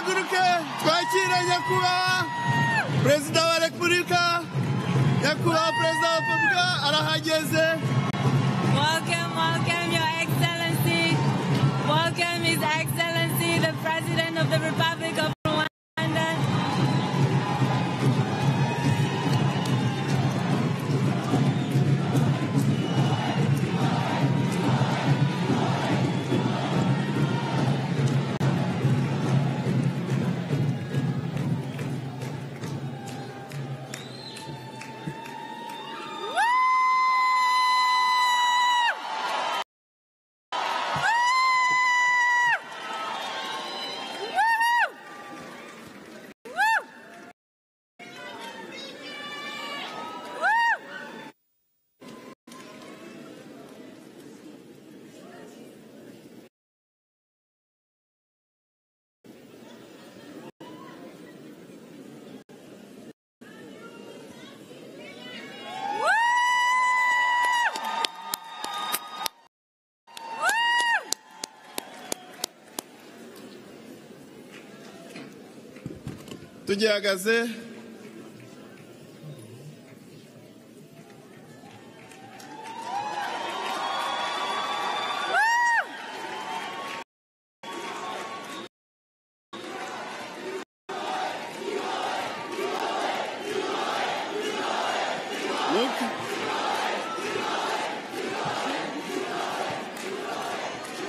duhaguruke twakira nyakubahwa Perezida wa Repubulika nyakubahwa Perezida wa Repubulika arahageze. Welcome, welcome, Your Excellency. Welcome, His Excellency, the President of the Republic of Rwanda.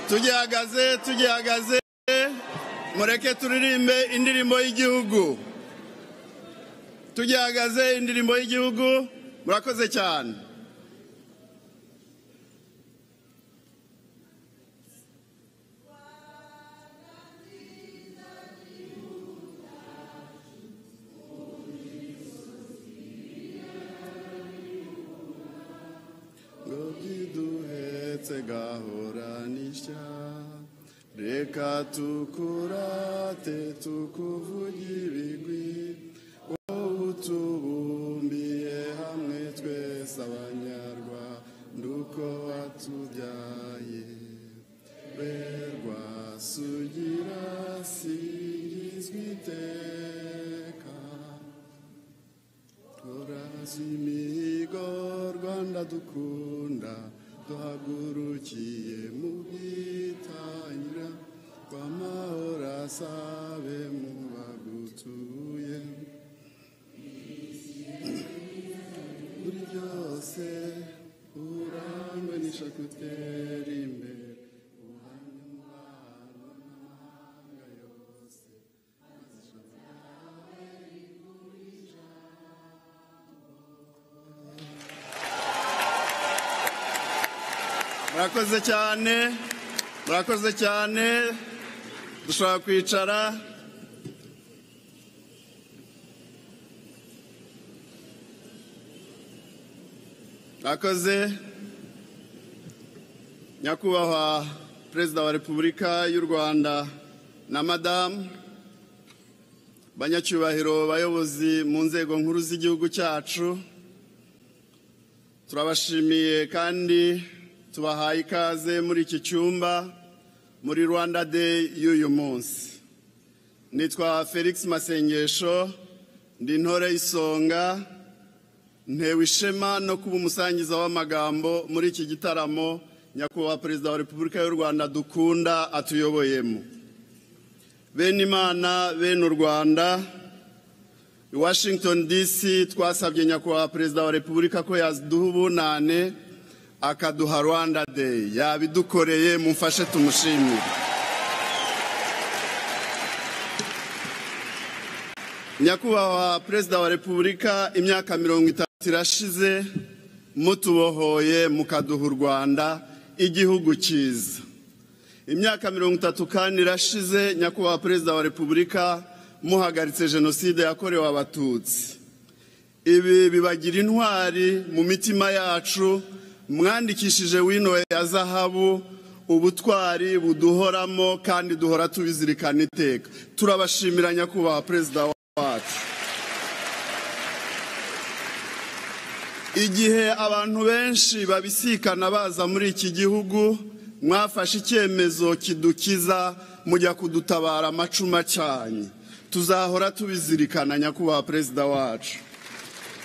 Tugihagaze tugihagaze mureke turirimbe indirimbo y'igihugu. Tugihagaze indirimbo y'igihugu. Murakoze cyane. Gogiduhetse gahoranisha reka tukurate tukuvugira ibigwi tubumbiye hamwe twese abanyarwanda uko watubyaye berwa sugira singizwa iteka turazi imihigo Rwanda dukunda duhagurukiye mu bwitangira rw'amahoro asabe mu bagutuye buri byose urangwe n'ishaka utera imbere ubuhamya mu bantu n'amahanga yose amazisho yawe igurisha. Murakoze cyane, murakoze cyane. Dushobora kwicara. Murakoze. Nyakubahwa Perezida wa Repubulika y'u Rwanda na Madamu, banyacyubahiro bayobozi mu nzego nkuru z'igihugu cyacu, turabashimiye kandi tubahaye ikaze muri iki cyumba muri Rwanda Day y'uyu munsi. Nitwa Felix Masengesho, ndi intore y'isonga, ntewe ishema no kuba umusangiza w'amagambo muri iki gitaramo nyakubahwa Perezida wa Repubulika y'u Rwanda dukunda atuyoboyemo. Bene Imana, bene u Rwanda, i Washington DC twasabye nyakubahwa Perezida wa Repubulika ko yaduha ubunane akaduha Rwanda Day. Yabidukoreye, mumfashe tumushimire. Nyakubahwa Perezida wa Repubulika, imyaka 30 irashize mutubohoye mukaduha u Rwanda, igihugu cyiza. Imyaka 30 kandi irashize nyakubahwa Perezida wa Repubulika muhagaritse jenoside yakorewe abatutsi. Ibi bibagira intwari mu mitima yacu, mwandikishije wino ya zahabu, ubutwari buduhoramo kandi duhora tubizirikana iteka. Turabashimira nyakubahwa Perezida wacu. Igihe abantu benshi babisikana baza muri iki gihugu, mwafashe icyemezo kidukiza mujya kudutabara amacuma cyane tuzahora tubizirikana nyakubahwa perezida wacu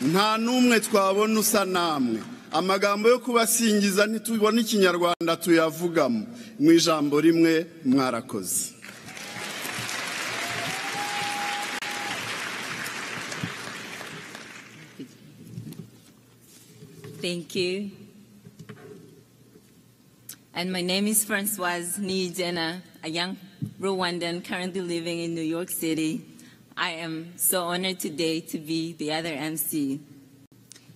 nta numwe twabona usa namwe amagambo yo kubasingiza ntitubona ikinyarwanda tuyavugamo mu ijambo rimwe mwarakoze. Thank you. And my name is Francoise Niyijena, a young Rwandan currently living in New York City. I am so honored today to be the other MC.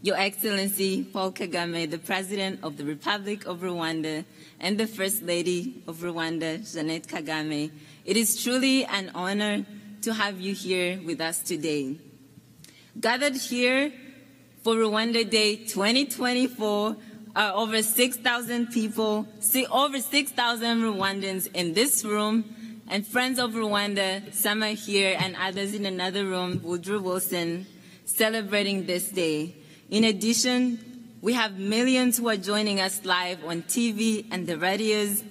Your Excellency Paul Kagame, the President of the Republic of Rwanda, and the First Lady of Rwanda, Jeannette Kagame, it is truly an honor to have you here with us today. Gathered here for Rwanda Day 2024 are over 6,000 people, over 6,000 Rwandans in this room, and friends of Rwanda, some are here and others in another room, Woodrow Wilson, celebrating this day. In addition, we have millions who are joining us live on TV and the radios.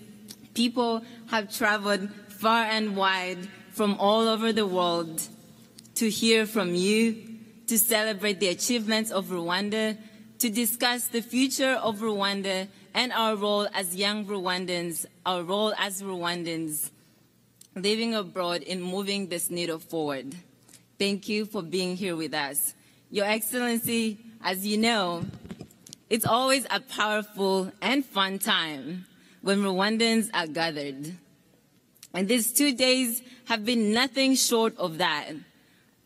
People have traveled far and wide from all over the world to hear from you, to celebrate the achievements of Rwanda, to discuss the future of Rwanda and our role as young Rwandans, our role as Rwandans living abroad in moving this needle forward. Thank you for being here with us. Your Excellency, as you know, it's always a powerful and fun time when Rwandans are gathered. And these 2 days have been nothing short of that.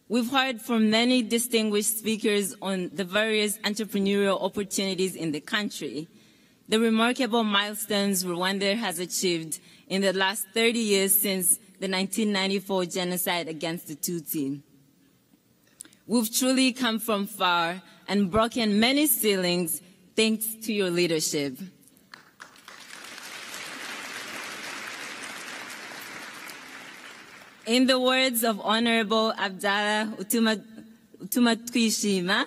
We've heard from many distinguished speakers on the various entrepreneurial opportunities in the country, the remarkable milestones Rwanda has achieved in the last 30 years since the 1994 genocide against the Tutsi. We've truly come from far and broken many ceilings thanks to your leadership. In the words of Honorable Abdallah Utumatwishima,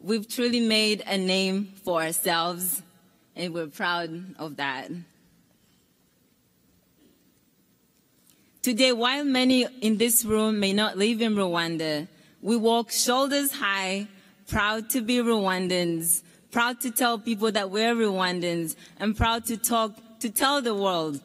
we've truly made a name for ourselves, and we're proud of that. Today, while many in this room may not live in Rwanda, we walk shoulders high, proud to be Rwandans, proud to tell people that we're Rwandans, and proud to tell the world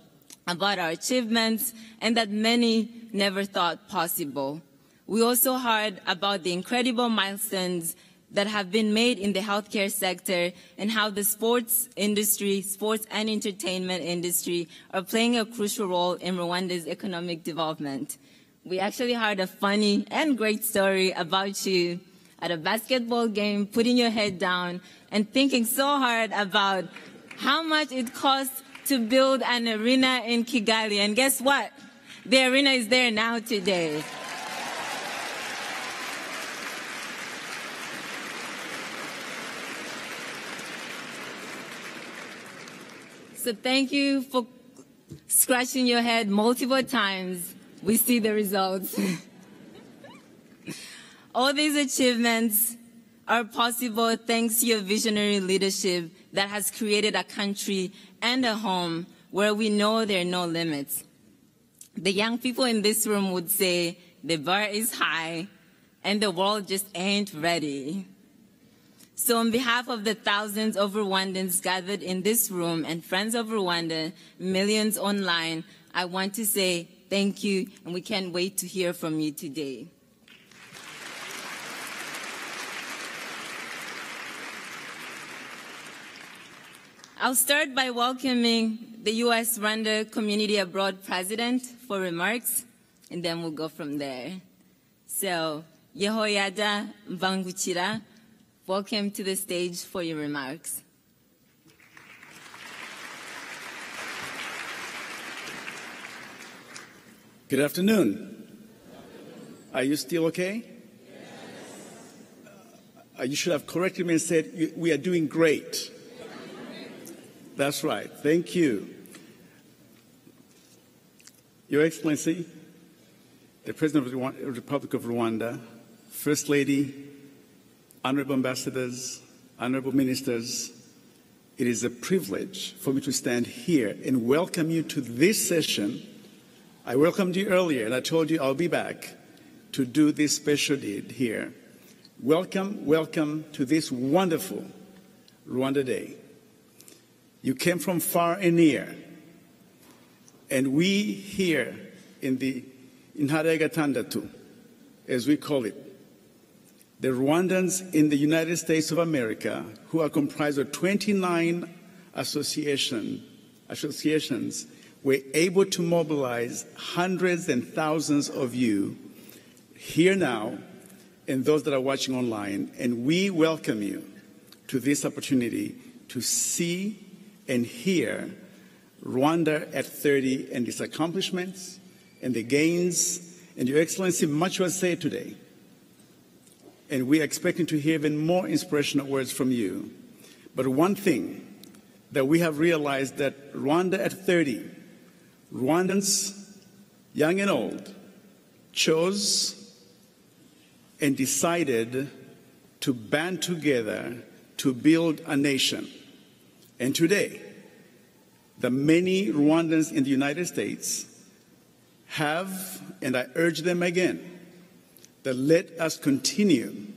about our achievements and that many never thought possible. We also heard about the incredible milestones that have been made in the healthcare sector and how the sports industry, sports and entertainment industry are playing a crucial role in Rwanda's economic development. We actually heard a funny and great story about you at a basketball game, putting your head down and thinking so hard about how much it costs to build an arena in Kigali. And guess what? The arena is there now today. So thank you for scratching your head multiple times. We see the results. All these achievements are possible thanks to your visionary leadership that has created a country and a home where we know there are no limits. The young people in this room would say the bar is high and the world just ain't ready. So on behalf of the thousands of Rwandans gathered in this room and friends of Rwanda, millions online, I want to say thank you, and we can't wait to hear from you today. I'll start by welcoming the U.S. Rwanda Community Abroad President for remarks, and then we'll go from there. So, Yehoyada Mbangukira, welcome to the stage for your remarks. Good afternoon. Are you still okay? Yes. You should have corrected me and said, we are doing great. That's right. Thank you. Your Excellency, the President of the Republic of Rwanda, First Lady, Honorable Ambassadors, Honorable Ministers, it is a privilege for me to stand here and welcome you to this session. I welcomed you earlier, and I told you I'll be back to do this special deed here. Welcome, welcome to this wonderful Rwanda Day. You came from far and near, and we here in Ntara ya Gatandatu, as we call it, the Rwandans in the United States of America, who are comprised of 29 associations, were able to mobilize hundreds and thousands of you here now and those that are watching online. And we welcome you to this opportunity to see and hear Rwanda at 30 and its accomplishments and the gains. And Your Excellency, much was said today. And we are expecting to hear even more inspirational words from you. But one thing that we have realized, that Rwanda at 30, Rwandans, young and old, chose and decided to band together to build a nation. And today, the many Rwandans in the United States have, and I urge them again, that let us continue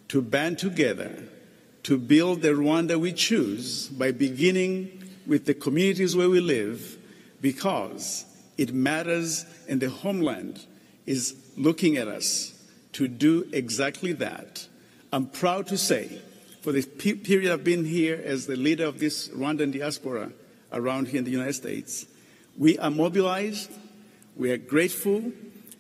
to band together to build the Rwanda we choose by beginning with the communities where we live, because it matters and the homeland is looking at us to do exactly that. I'm proud to say, for the period I've been here as the leader of this Rwandan diaspora around here in the United States, we are mobilized, we are grateful,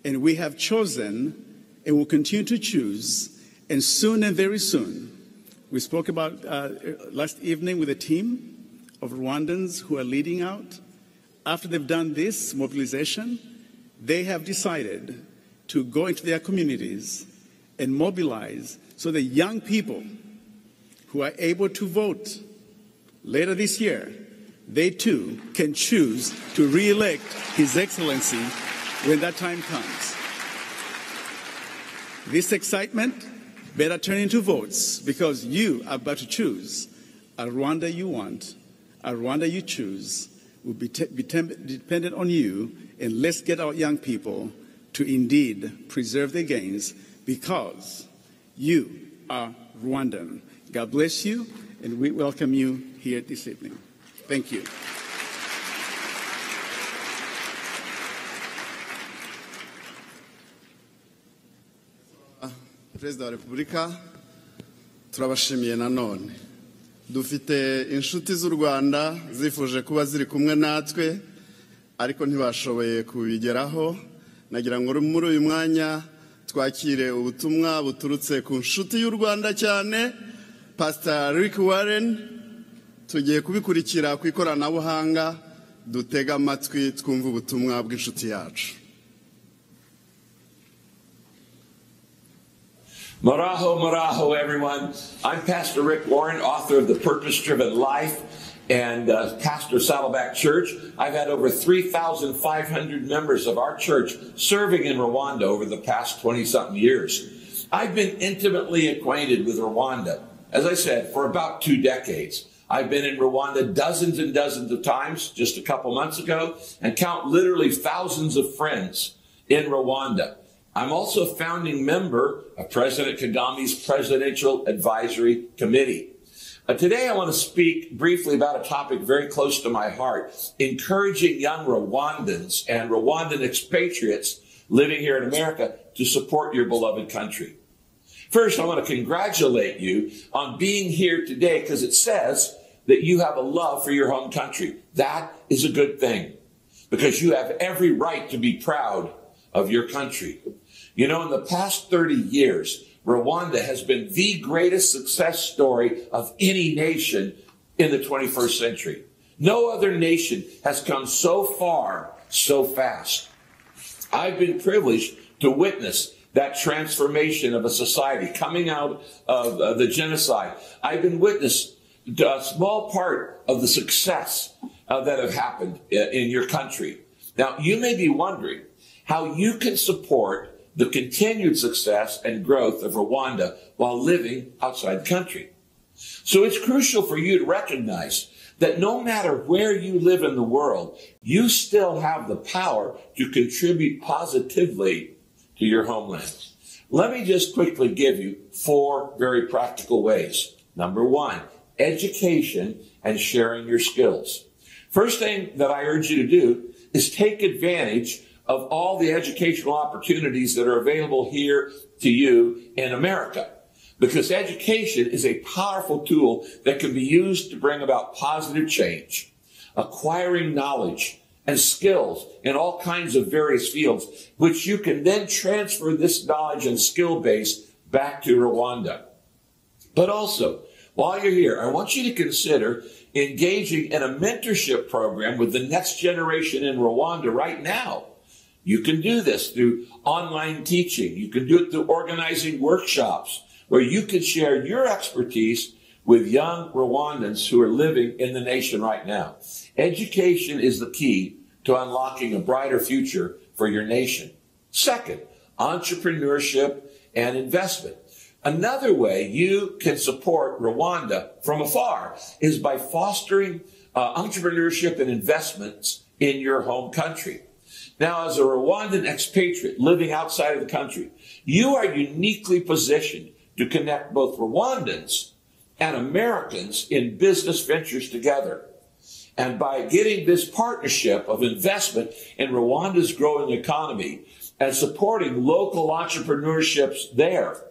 and we have chosen and will continue to choose. And soon and very soon, we spoke about last evening with a team of Rwandans who are leading out. After they've done this mobilization, they have decided to go into their communities and mobilize so the young people who are able to vote later this year, they too can choose to re-elect His Excellency when that time comes. This excitement better turn into votes, because you are about to choose a Rwanda you want, a Rwanda you choose will be dependent on you. And let's get our young people to indeed preserve their gains, because you are Rwandan. God bless you, and we welcome you here this evening. Thank you. Perezida wa Repubulika, turabashimiye nanone. Dufite inshuti z'u Rwanda zifuje kuba ziri kumwe natwe, ariko ntibashoboye kubigeraho. Nagira ngo muri uyu mwanya twakire ubutumwa buturutse ku nshuti y'u Rwanda cyane, Pastor Rick Warren. Tugiye kubikurikira ku ikoranabuhanga, dutega amatwi twumva ubutumwa bw'inshuti yacu. Maraho, maraho, everyone. I'm Pastor Rick Warren, author of The Purpose-Driven Life and pastor of Saddleback Church. I've had over 3,500 members of our church serving in Rwanda over the past 20-something years. I've been intimately acquainted with Rwanda, as I said, for about 2 decades. I've been in Rwanda dozens and dozens of times just a couple months ago, and count literally thousands of friends in Rwanda. I'm also a founding member of President Kagame's Presidential Advisory Committee. Today I want to speak briefly about a topic very close to my heart, encouraging young Rwandans and Rwandan expatriates living here in America to support your beloved country. First, I want to congratulate you on being here today, because it says that you have a love for your home country. That is a good thing, because you have every right to be proud of your country. You know, in the past 30 years, Rwanda has been the greatest success story of any nation in the 21st century. No other nation has come so far so fast. I've been privileged to witness that transformation of a society coming out of the genocide. I've been witness to a small part of the success that have happened in your country. Now, you may be wondering how you can support the continued success and growth of Rwanda while living outside the country. So it's crucial for you to recognize that no matter where you live in the world, you still have the power to contribute positively to your homeland. Let me just quickly give you 4 very practical ways. Number 1, education and sharing your skills. First thing that I urge you to do is take advantage of all the educational opportunities that are available here to you in America. Because education is a powerful tool that can be used to bring about positive change, acquiring knowledge and skills in all kinds of various fields, which you can then transfer this knowledge and skill base back to Rwanda. But also, while you're here, I want you to consider engaging in a mentorship program with the next generation in Rwanda right now. You can do this through online teaching. You can do it through organizing workshops where you can share your expertise with young Rwandans who are living in the nation right now. Education is the key to unlocking a brighter future for your nation. Second, entrepreneurship and investment. Another way you can support Rwanda from afar is by fostering entrepreneurship and investments in your home country. Now, as a Rwandan expatriate living outside of the country, you are uniquely positioned to connect both Rwandans and Americans in business ventures together. And by getting this partnership of investment in Rwanda's growing economy and supporting local entrepreneurships there,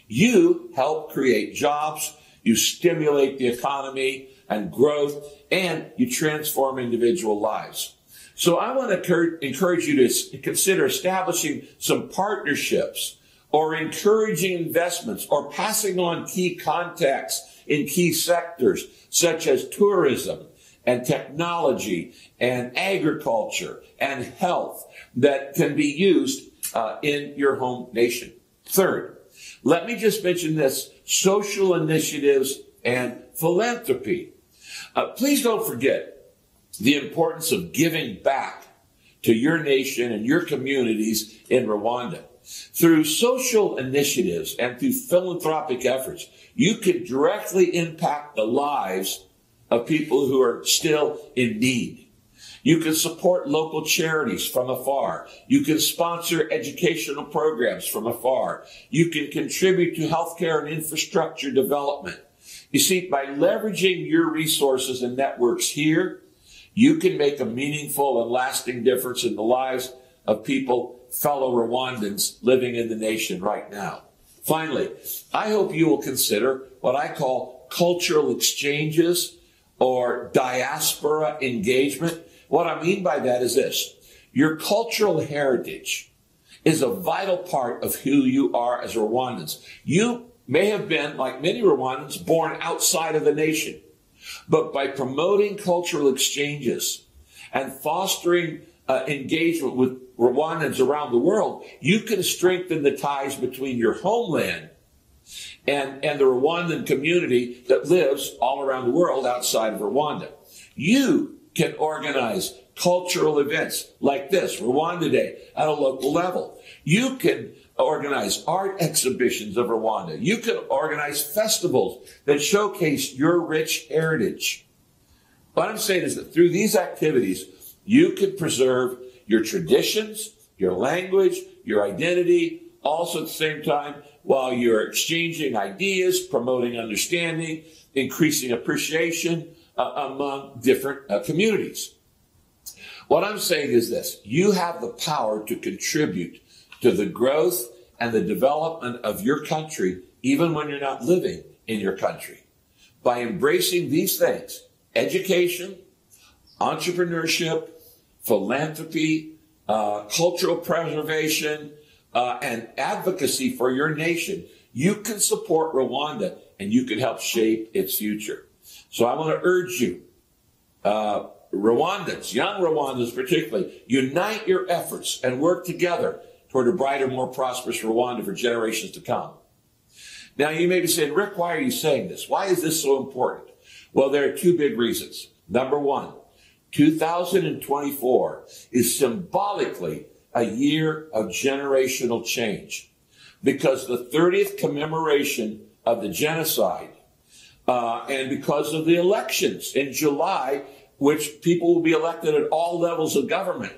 you help create jobs, you stimulate the economy and growth, and you transform individual lives. So I want to encourage you to consider establishing some partnerships or encouraging investments or passing on key contacts in key sectors such as tourism and technology and agriculture and health that can be used in your home nation. Third, let me just mention this: social initiatives and philanthropy. Please don't forget the importance of giving back to your nation and your communities in Rwanda. Through social initiatives and through philanthropic efforts, you can directly impact the lives of people who are still in need. You can support local charities from afar. You can sponsor educational programs from afar. You can contribute to healthcare and infrastructure development. You see, by leveraging your resources and networks here, you can make a meaningful and lasting difference in the lives of people, fellow Rwandans living in the nation right now. Finally, I hope you will consider what I call cultural exchanges or diaspora engagement. What I mean by that is this: your cultural heritage is a vital part of who you are as Rwandans. You may have been, like many Rwandans, born outside of the nation. But by promoting cultural exchanges and fostering engagement with Rwandans around the world, you can strengthen the ties between your homeland and the Rwandan community that lives all around the world outside of Rwanda. You can organize cultural events like this, Rwanda Day, at a local level. You can organize art exhibitions of Rwanda. You can organize festivals that showcase your rich heritage. What I'm saying is that through these activities, you can preserve your traditions, your language, your identity, also at the same time while you're exchanging ideas, promoting understanding, increasing appreciation among different communities. What I'm saying is this: you have the power to contribute to the growth and the development of your country, even when you're not living in your country. By embracing these things, education, entrepreneurship, philanthropy, cultural preservation, and advocacy for your nation, you can support Rwanda and you can help shape its future. So I want to urge you, Rwandans, young Rwandans particularly, unite your efforts and work together toward a brighter, more prosperous Rwanda for generations to come. Now, you may be saying, Rick, why are you saying this? Why is this so important? Well, there are 2 big reasons. Number 1, 2024 is symbolically a year of generational change, because the 30th commemoration of the genocide and because of the elections in July, which people will be elected at all levels of government.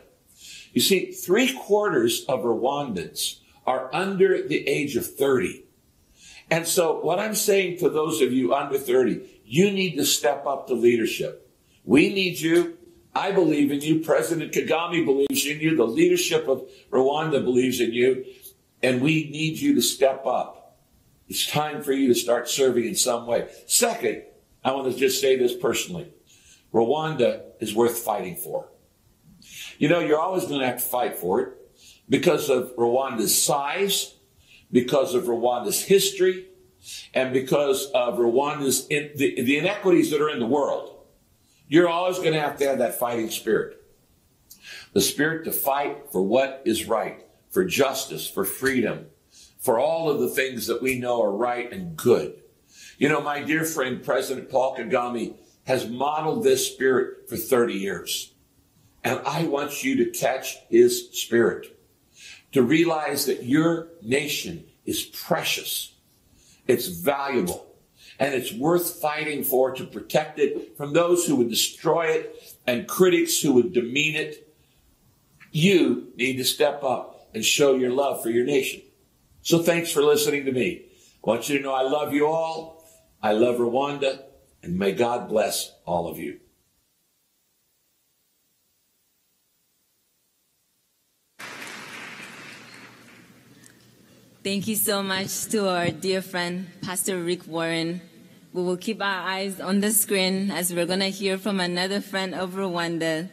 You see, 3/4 of Rwandans are under the age of 30. And so what I'm saying to those of you under 30, you need to step up to leadership. We need you. I believe in you. President Kagame believes in you. The leadership of Rwanda believes in you. And we need you to step up. It's time for you to start serving in some way. Second, I want to just say this personally. Rwanda is worth fighting for. You know, you're always going to have to fight for it because of Rwanda's size, because of Rwanda's history, and because of Rwanda's the inequities that are in the world. You're always going to have that fighting spirit. The spirit to fight for what is right, for justice, for freedom, for all of the things that we know are right and good. You know, my dear friend, President Paul Kagame, has modeled this spirit for 30 years. And I want you to catch his spirit, to realize that your nation is precious, it's valuable, and it's worth fighting for, to protect it from those who would destroy it and critics who would demean it. You need to step up and show your love for your nation. So thanks for listening to me. I want you to know I love you all. I love Rwanda, and may God bless all of you. Thank you so much to our dear friend, Pastor Rick Warren. We will keep our eyes on the screen as we're going to hear from another friend of Rwanda.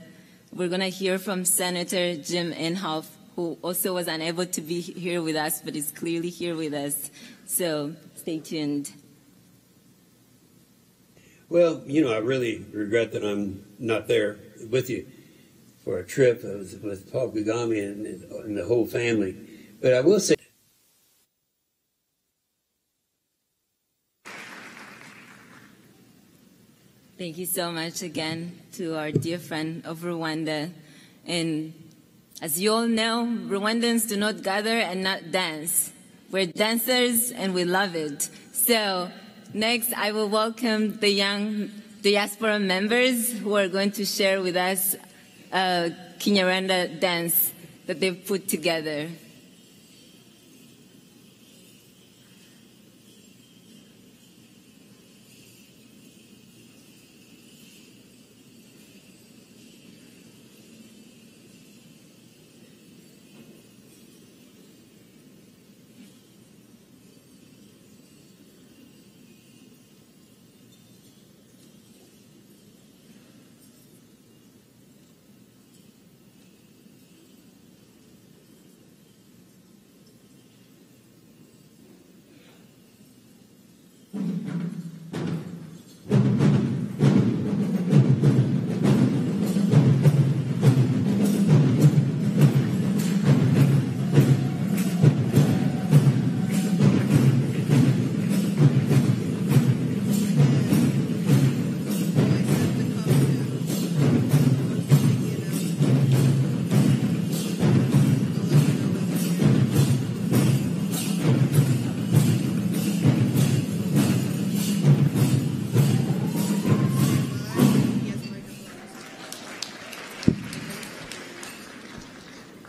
We're going to hear from Senator Jim Inhofe, who also was unable to be here with us, but is clearly here with us. So stay tuned. Well, you know, I really regret that I'm not there with you for a trip. I was with Paul Kagame and the whole family. But I will say, thank you so much again to our dear friend of Rwanda. And as you all know, Rwandans do not gather and not dance. We're dancers and we love it. So next, I will welcome the young diaspora members who are going to share with us a Kinyarwanda dance that they've put together.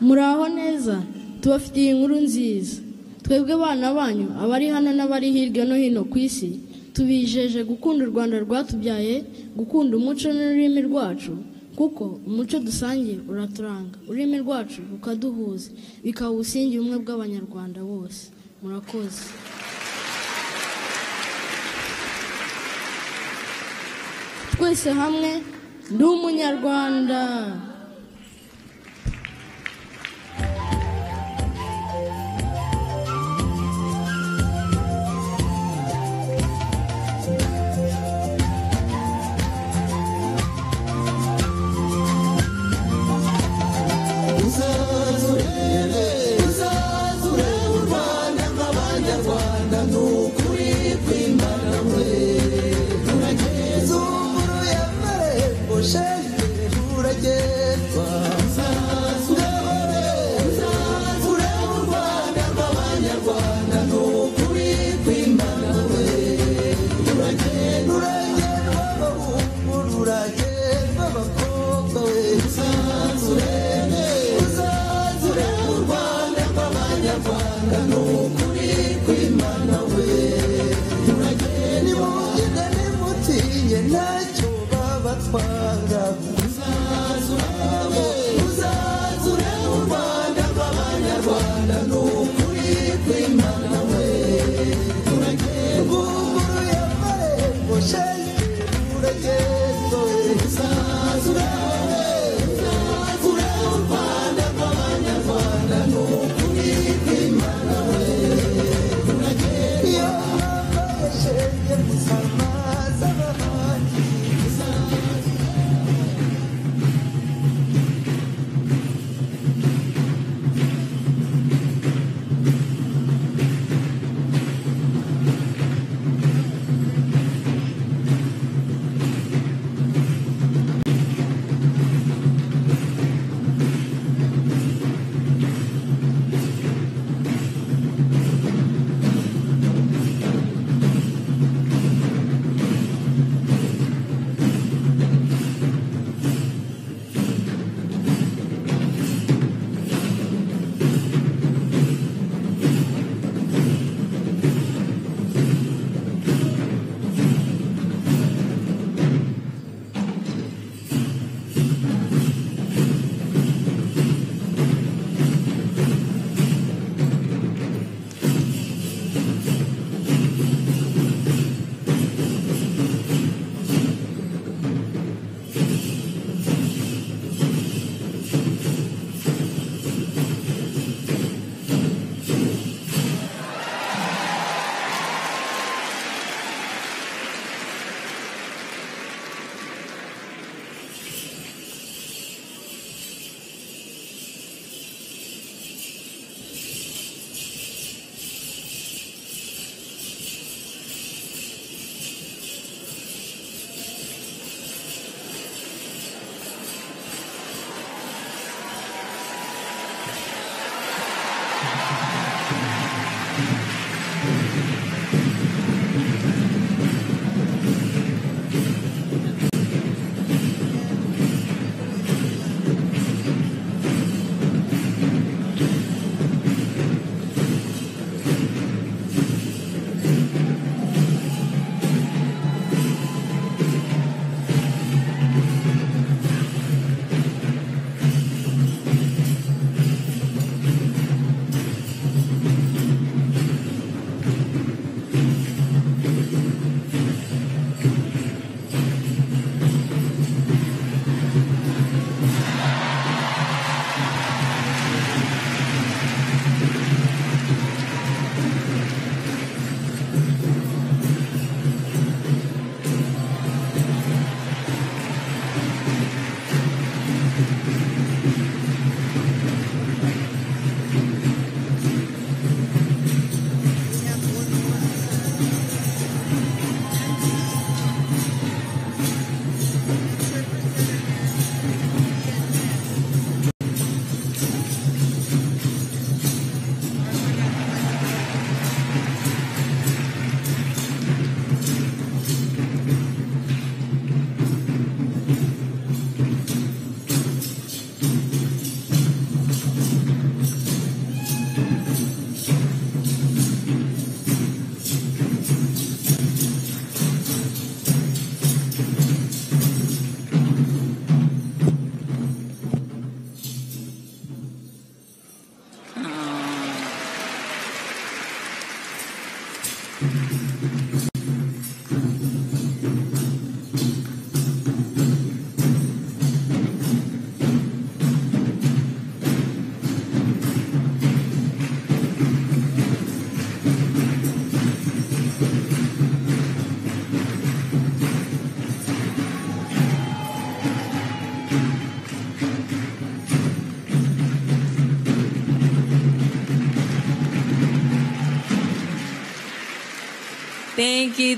Muraho neza, tubafitiye inkuru nziza. Twebwe bana banyu abari hano n'abari hirya no hino ku isi, tubijeje gukunda u Rwanda rwatubyaye, gukunda umuco n'ururimi rwacu, kuko umuco dusangiye uraturanga, ururimi rwacu rukaduhuza, bikaba ubusingi bumwe bw'Abanyarwanda bose. Murakoze. Twese hamwe ndi umunyarwanda. Yeah.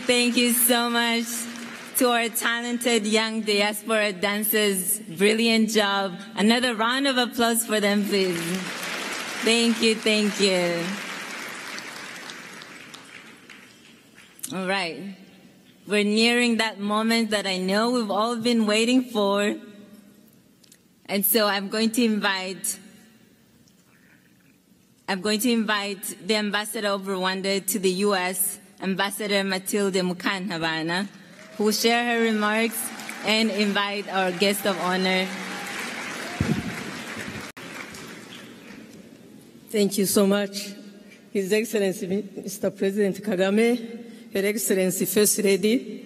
Thank you so much to our talented young diaspora dancers. Brilliant job. Another round of applause for them, please. Thank you. All right. We're nearing that moment that I know we've all been waiting for. And so I'm going to invite the ambassador of Rwanda to the U.S., Ambassador Matilde Mukantabana, who will share her remarks and invite our guest of honor. Thank you so much, His Excellency Mr. President Kagame, Her Excellency First Lady.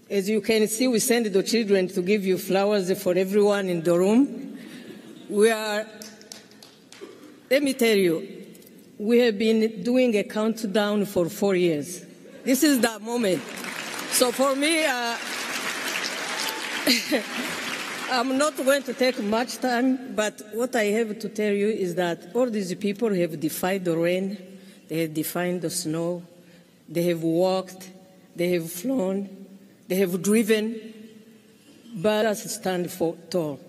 As you can see, we send the children to give you flowers for everyone in the room. Let me tell you, we have been doing a countdown for 4 years. This is that moment. So for me, I'm not going to take much time, but what I have to tell you is that all these people have defied the rain, they have defied the snow, they have walked, they have flown, they have driven, but us stand tall.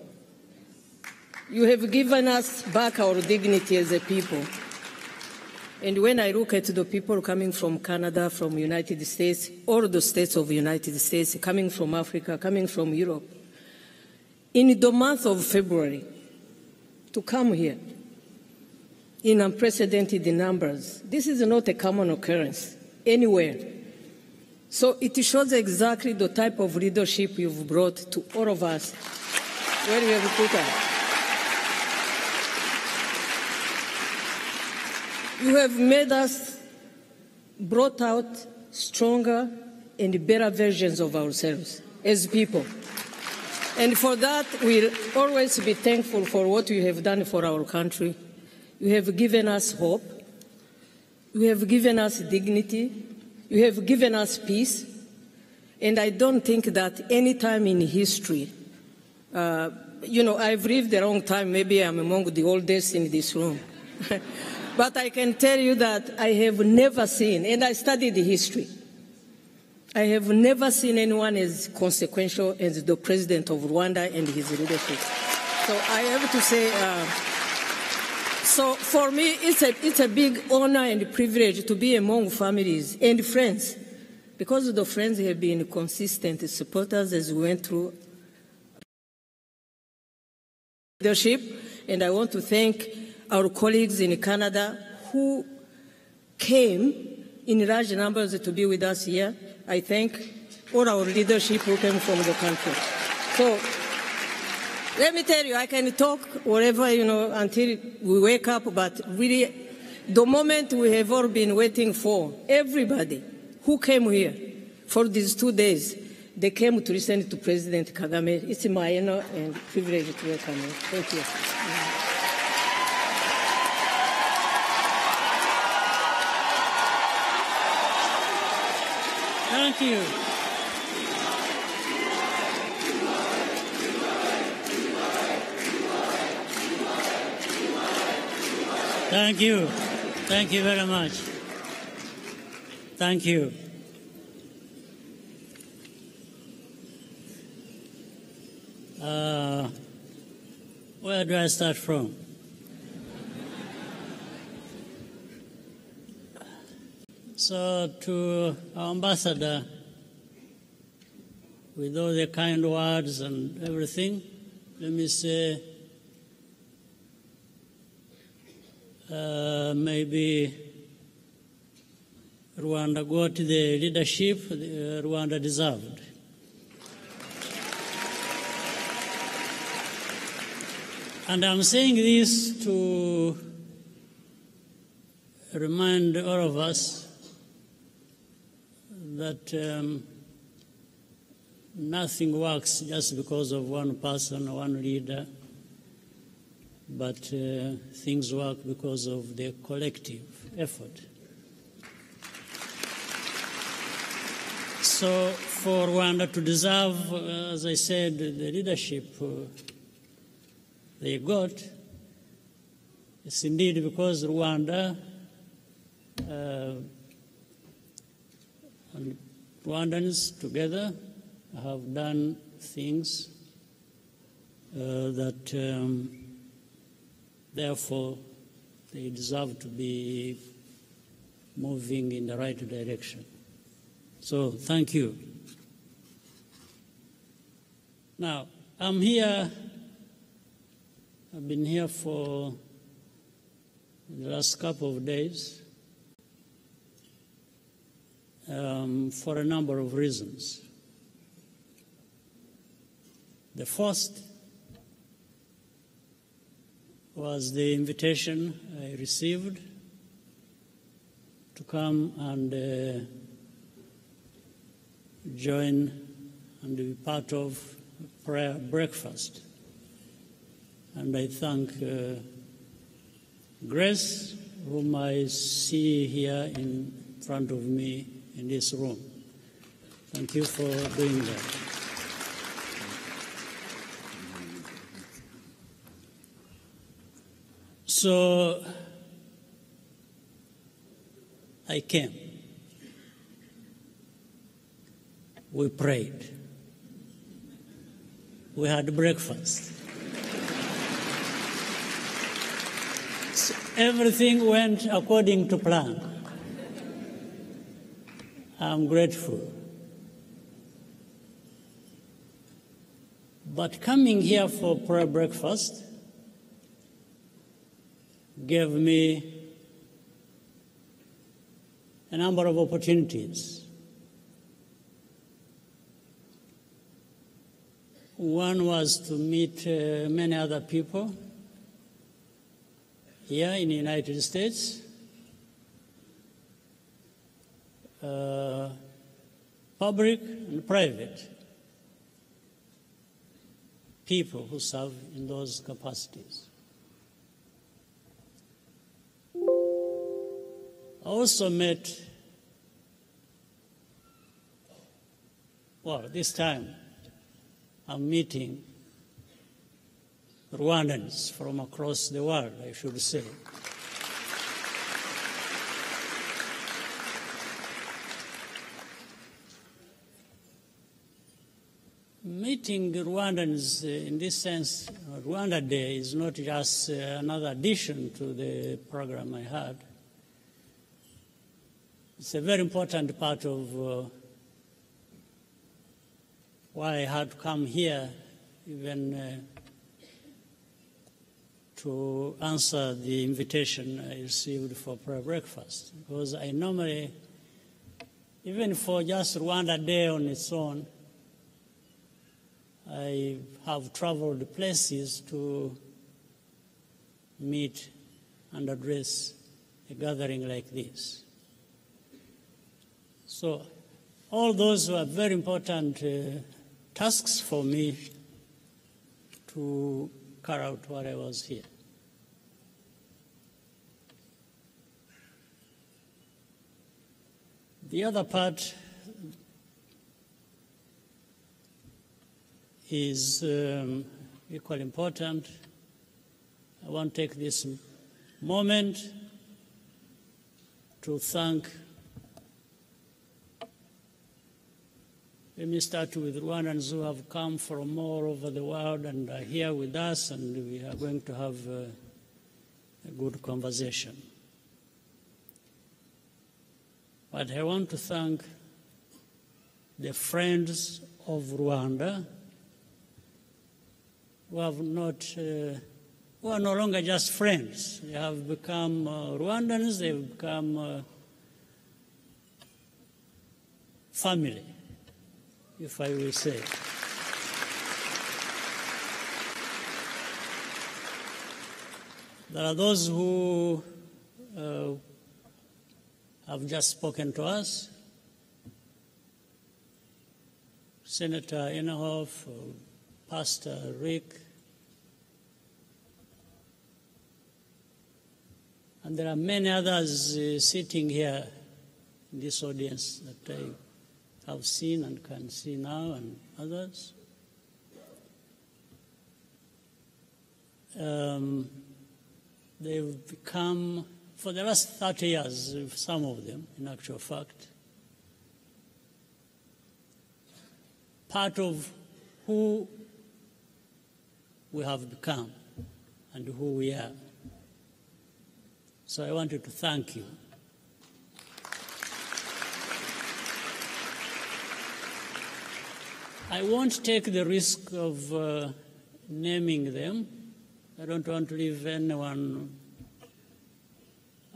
You have given us back our dignity as a people. And when I look at the people coming from Canada, from the United States, all the states of the United States, coming from Africa, coming from Europe, in the month of February, to come here in unprecedented numbers, this is not a common occurrence anywhere. So it shows exactly the type of leadership you've brought to all of us, where we have put us. You have made us, brought out stronger and better versions of ourselves as people. And for that, we'll always be thankful for what you have done for our country. You have given us hope. You have given us dignity. You have given us peace. And I don't think that any time in history, I've lived a long time. Maybe I'm among the oldest in this room. But I can tell you that I have never seen, and I studied history, I have never seen anyone as consequential as the president of Rwanda and his leadership. So I have to say, so for me, it's a big honor and privilege to be among families and friends, because the friends have been consistent supporters as we went through leadership. And I want to thank our colleagues in Canada who came in large numbers to be with us here. I thank all our leadership who came from the country. So let me tell you, I can talk wherever, until we wake up, but really the moment we have all been waiting for, everybody who came here for these 2 days, they came to listen to President Kagame. It's my honor and privilege to welcome you. Thank you. Thank you. Thank you. Thank you very much. Thank you. Where do I start from? So to our ambassador, with all the kind words and everything, let me say, maybe Rwanda got the leadership Rwanda deserved. And I'm saying this to remind all of us that nothing works just because of one person or one leader, but things work because of the collective effort. So for Rwanda to deserve, as I said, the leadership they got, it's indeed because Rwanda and Rwandans together have done things that therefore they deserve to be moving in the right direction. So thank you. Now, I'm here, I've been here for the last couple of days for a number of reasons. The first was the invitation I received to come and join and be part of prayer breakfast. And I thank Grace, whom I see here in front of me in this room. Thank you for doing that. So I came. We prayed. We had breakfast. So everything went according to plan. I'm grateful. But coming here for prayer breakfast gave me a number of opportunities. One was to meet many other people here in the United States, public and private people who serve in those capacities. I also met, well, this time I'm meeting Rwandans from across the world, I should say. Meeting Rwandans in this sense, Rwanda Day is not just another addition to the program I had. It's a very important part of why I had to come here, even to answer the invitation I received for prayer breakfast. Because I normally, even for just Rwanda Day on its own, I have traveled places to meet and address a gathering like this. So all those were very important tasks for me to carry out while I was here. The other part is equally important. I want to take this moment to thank, let me start with Rwandans who have come from all over the world and are here with us, and we are going to have a good conversation. But I want to thank the friends of Rwanda who have not, who are no longer just friends. They have become Rwandans, they've become family, if I will say. There are those who have just spoken to us, Senator Inhofe, Pastor Rick, and there are many others sitting here in this audience that I have seen and can see now, and others. They've become, for the last 30 years, some of them, in actual fact, part of who we have become and who we are. So I wanted to thank you. I won't take the risk of naming them. I don't want to leave anyone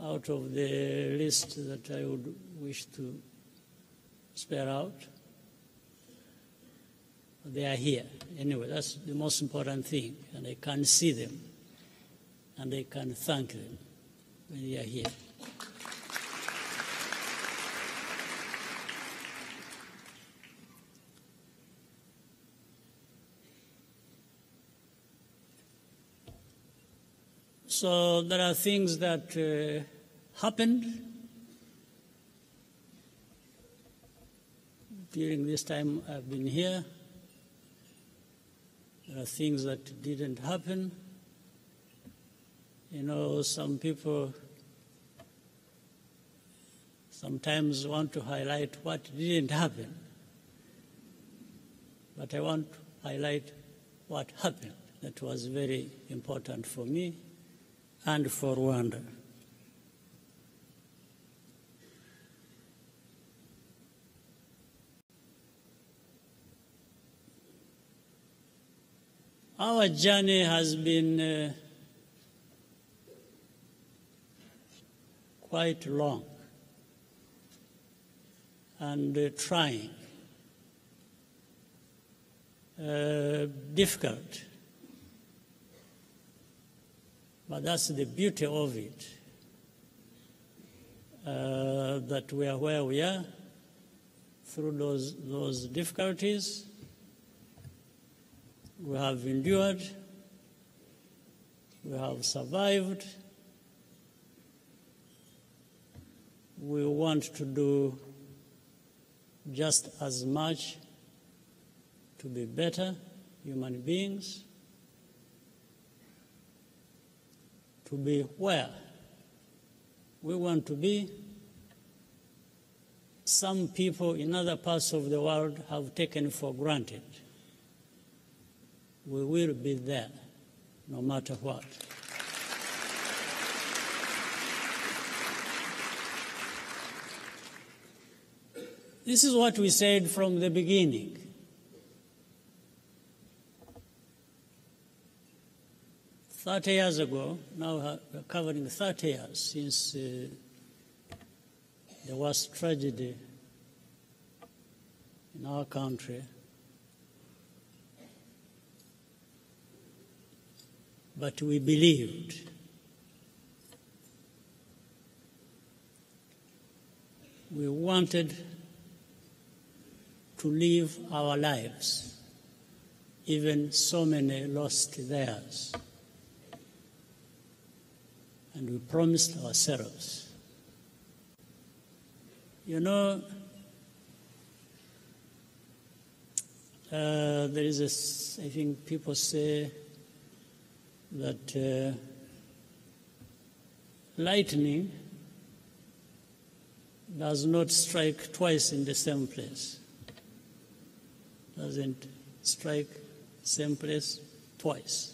out of the list that I would wish to spare out. They are here. Anyway, that's the most important thing. And I can see them. And I can thank them when they are here. So there are things that happened during this time I've been here. There are things that didn't happen. You know, some people sometimes want to highlight what didn't happen. But I want to highlight what happened. That was very important for me and for Rwanda. Our journey has been quite long and trying, difficult. But that's the beauty of it, that we are where we are through those difficulties. We have endured, we have survived. We want to do just as much to be better human beings, to be where we want to be. Some people in other parts of the world have taken for granted. We will be there, no matter what. This is what we said from the beginning. "30 years ago, now we're covering 30 years since the worst tragedy in our country. But we believed. We wanted to live our lives, even so many lost theirs. And we promised ourselves. You know, there is I think people say that lightning does not strike twice in the same place. Doesn't strike the same place twice.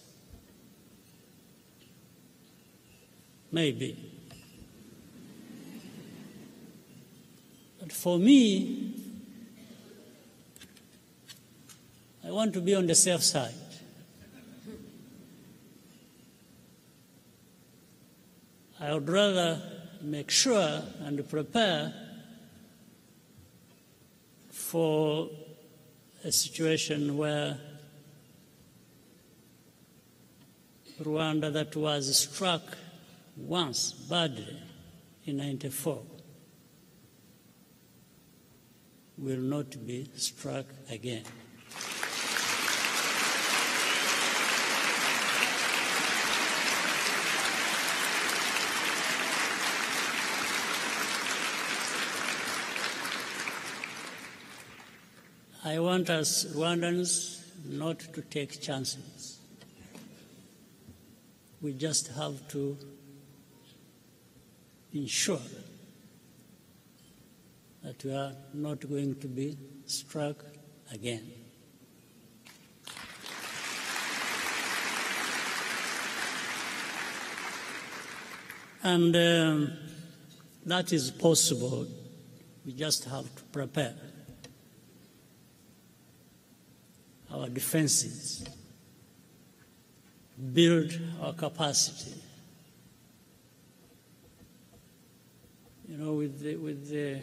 Maybe. But for me, I want to be on the safe side. I would rather make sure and prepare for a situation where Rwanda, that was struck once badly in 1994, will not be struck again. I want us Rwandans not to take chances. We just have to ensure that we are not going to be struck again. And that is possible. We just have to prepare our defenses, build our capacity. You know, with the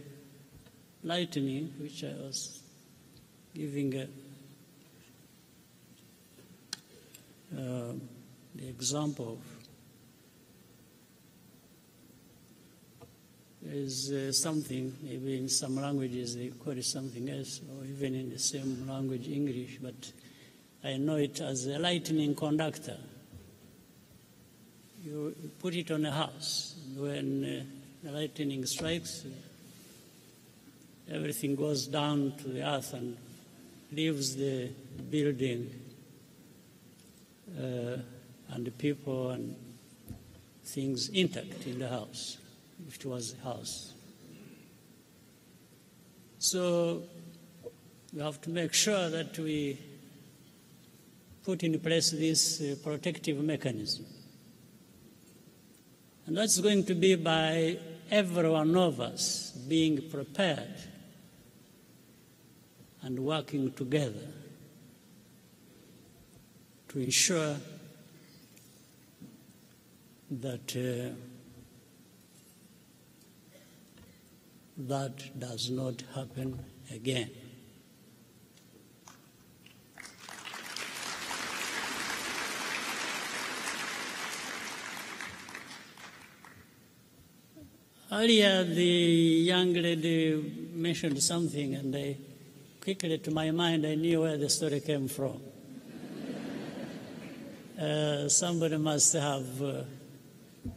lightning, which I was giving the example of, there is something, maybe in some languages they call it something else, or even in the same language, English, but I know it as a lightning conductor. You put it on a house. When the lightning strikes, everything goes down to the earth and leaves the building and the people and things intact in the house, if it was a house. So we have to make sure that we put in place this protective mechanism. And that's going to be by every one of us being prepared and working together to ensure that that does not happen again. Earlier, the young lady mentioned something, and quickly to my mind, I knew where the story came from. Somebody must have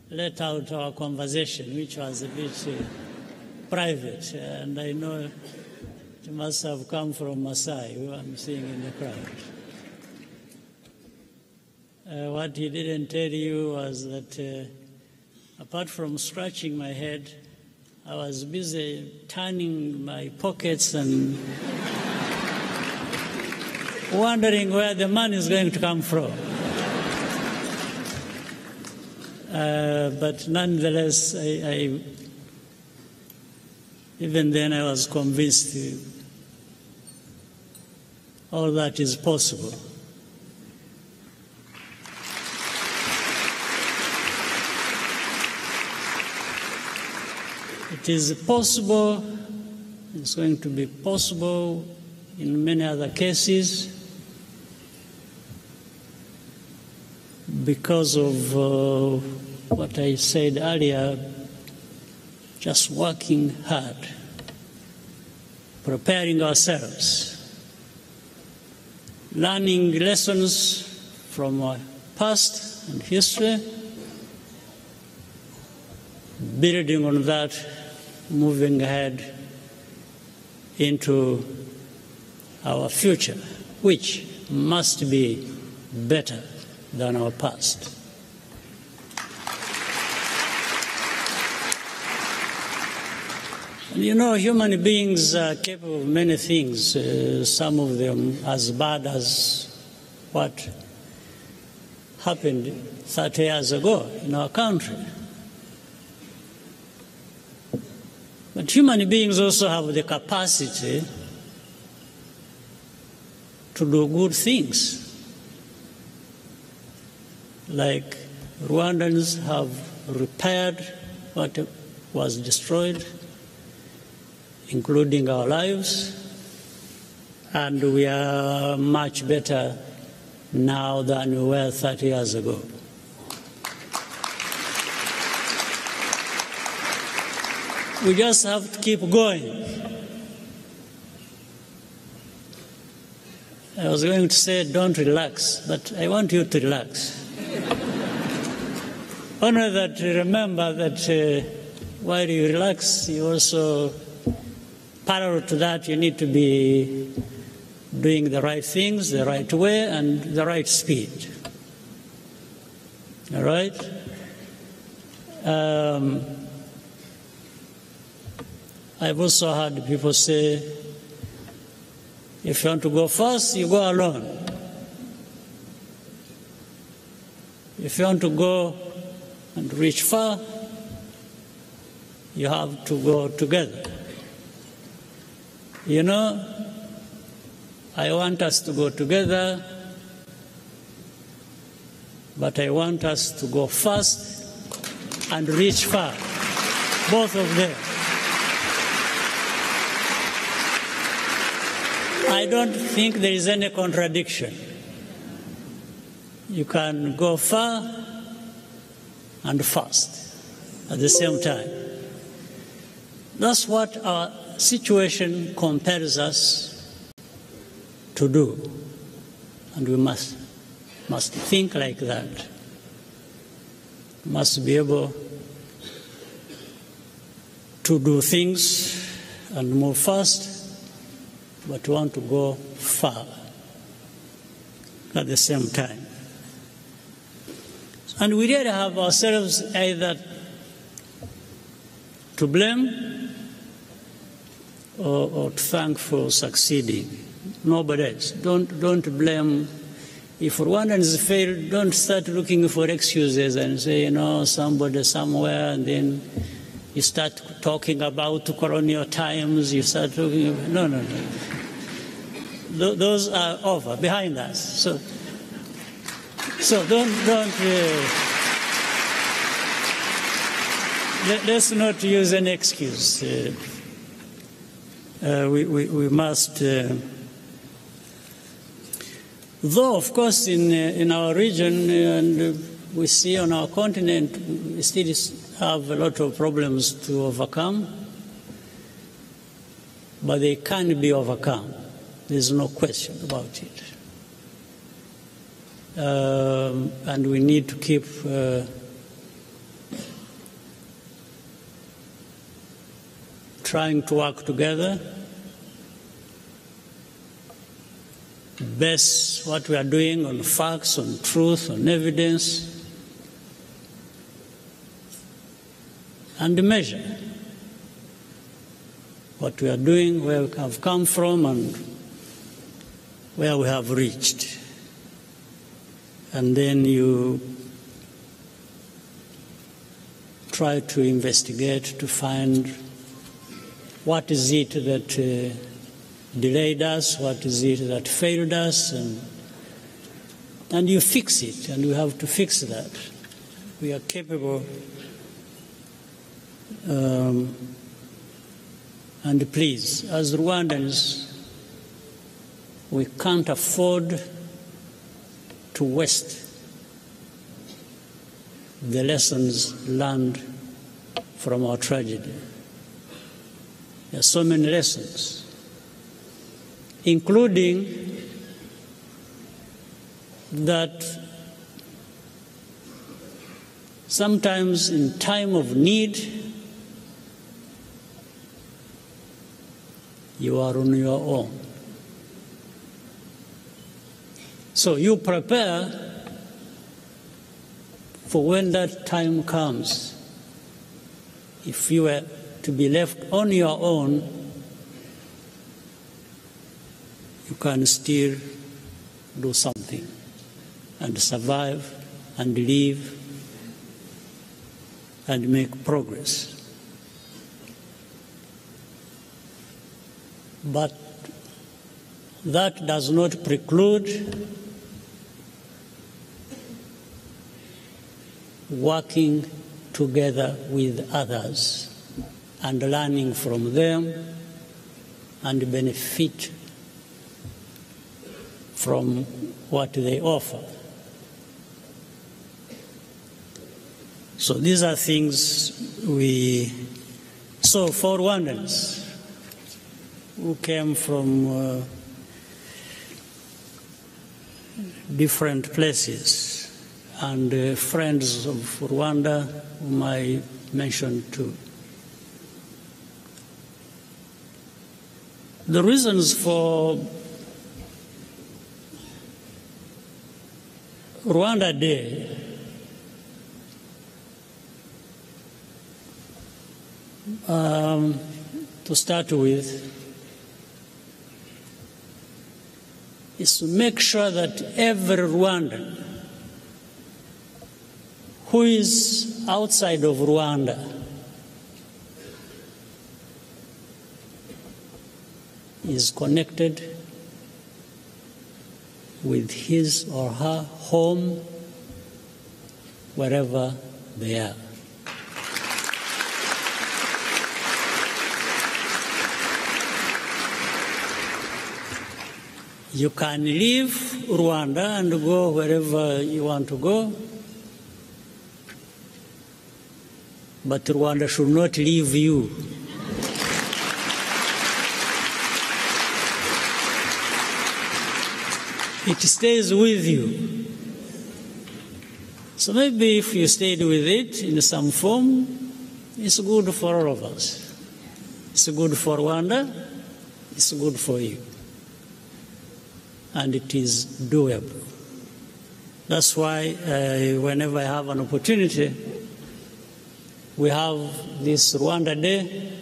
let out our conversation, which was a bit private, and I know it must have come from Masai, who I'm seeing in the crowd. What he didn't tell you was that apart from scratching my head, I was busy turning my pockets and wondering where the money is going to come from. But nonetheless, even then I was convinced all that is possible. It is possible, it's going to be possible in many other cases because of what I said earlier, just working hard, preparing ourselves, learning lessons from our past and history, building on that, moving ahead into our future, which must be better than our past. And you know, human beings are capable of many things, some of them as bad as what happened 30 years ago in our country. But human beings also have the capacity to do good things. Like Rwandans have repaired what was destroyed, including our lives, and we are much better now than we were 30 years ago. We just have to keep going I was going to say don't relax, but I want you to relax. Only that remember that while you relax, you also, parallel to that, you need to be doing the right things, the right way, and the right speed. All right? I've also heard people say, if you want to go fast, you go alone. If you want to go and reach far, you have to go together. You know, I want us to go together, but I want us to go fast and reach far, both of them. I don't think there is any contradiction. You can go far and fast at the same time. That's what our situation compels us to do, and we must think like that. We must be able to do things and move fast, but want to go far at the same time. And we really have ourselves either to blame or to thank for succeeding. Nobody else. Don't blame. If Rwandans fail, don't start looking for excuses and say, you know, somebody somewhere, and then you start talking about colonial times, you start talking about, no. Those are over, behind us. So don't let's not use an excuse. We must, though of course in our region and we see on our continent, we still have a lot of problems to overcome, but they can be overcome. There's no question about it. And we need to keep trying to work together, base what we are doing on facts, on truth, on evidence, and measure what we are doing, where we have come from, and where we have reached. And then you try to investigate to find what is it that delayed us, what is it that failed us, and you fix it, and we have to fix that. We are capable, and please, as Rwandans, we can't afford to waste the lessons learned from our tragedy. There are so many lessons, including that sometimes in time of need, you are on your own. So you prepare for when that time comes. If you were to be left on your own, you can still do something and survive and live and make progress. But that does not preclude working together with others and learning from them and benefit from what they offer. So these are things so for Rwandans who came from different places, and friends of Rwanda whom I mentioned too. The reasons for Rwanda Day to start with is to make sure that every Rwandan who is outside of Rwanda is connected with his or her home wherever they are. You can leave Rwanda and go wherever you want to go, but Rwanda should not leave you. It stays with you. So maybe if you stayed with it in some form, it's good for all of us. It's good for Rwanda, it's good for you. And it is doable. That's why whenever I have an opportunity, we have this Rwanda Day.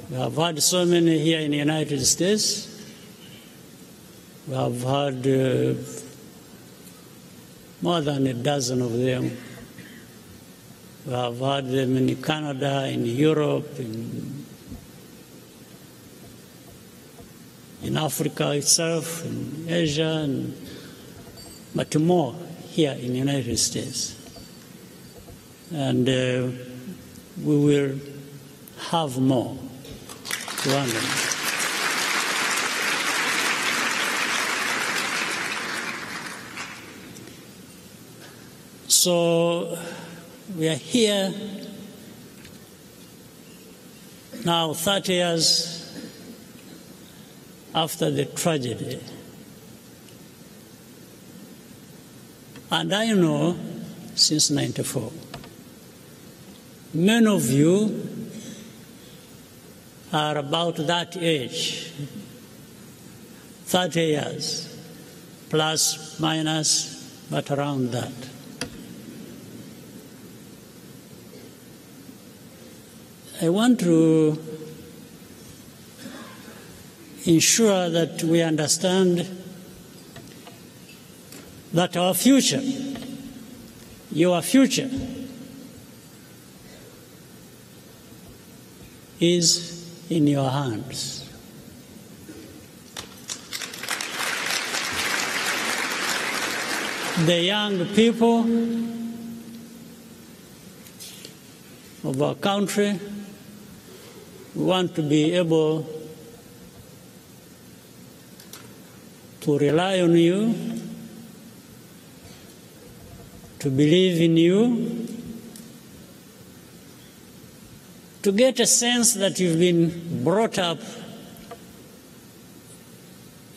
We have had so many here in the United States. We have had more than a dozen of them. We have had them in Canada, in Europe, in Africa itself, in Asia, but more here in the United States. And we will have more Rwandans. So we are here now 30 years after the tragedy. And I know since '94, many of you are about that age, 30 years, plus, minus, but around that. I want to ensure that we understand that our future, your future, is in your hands. The young people of our country, we want to be able to rely on you, to believe in you, to get a sense that you've been brought up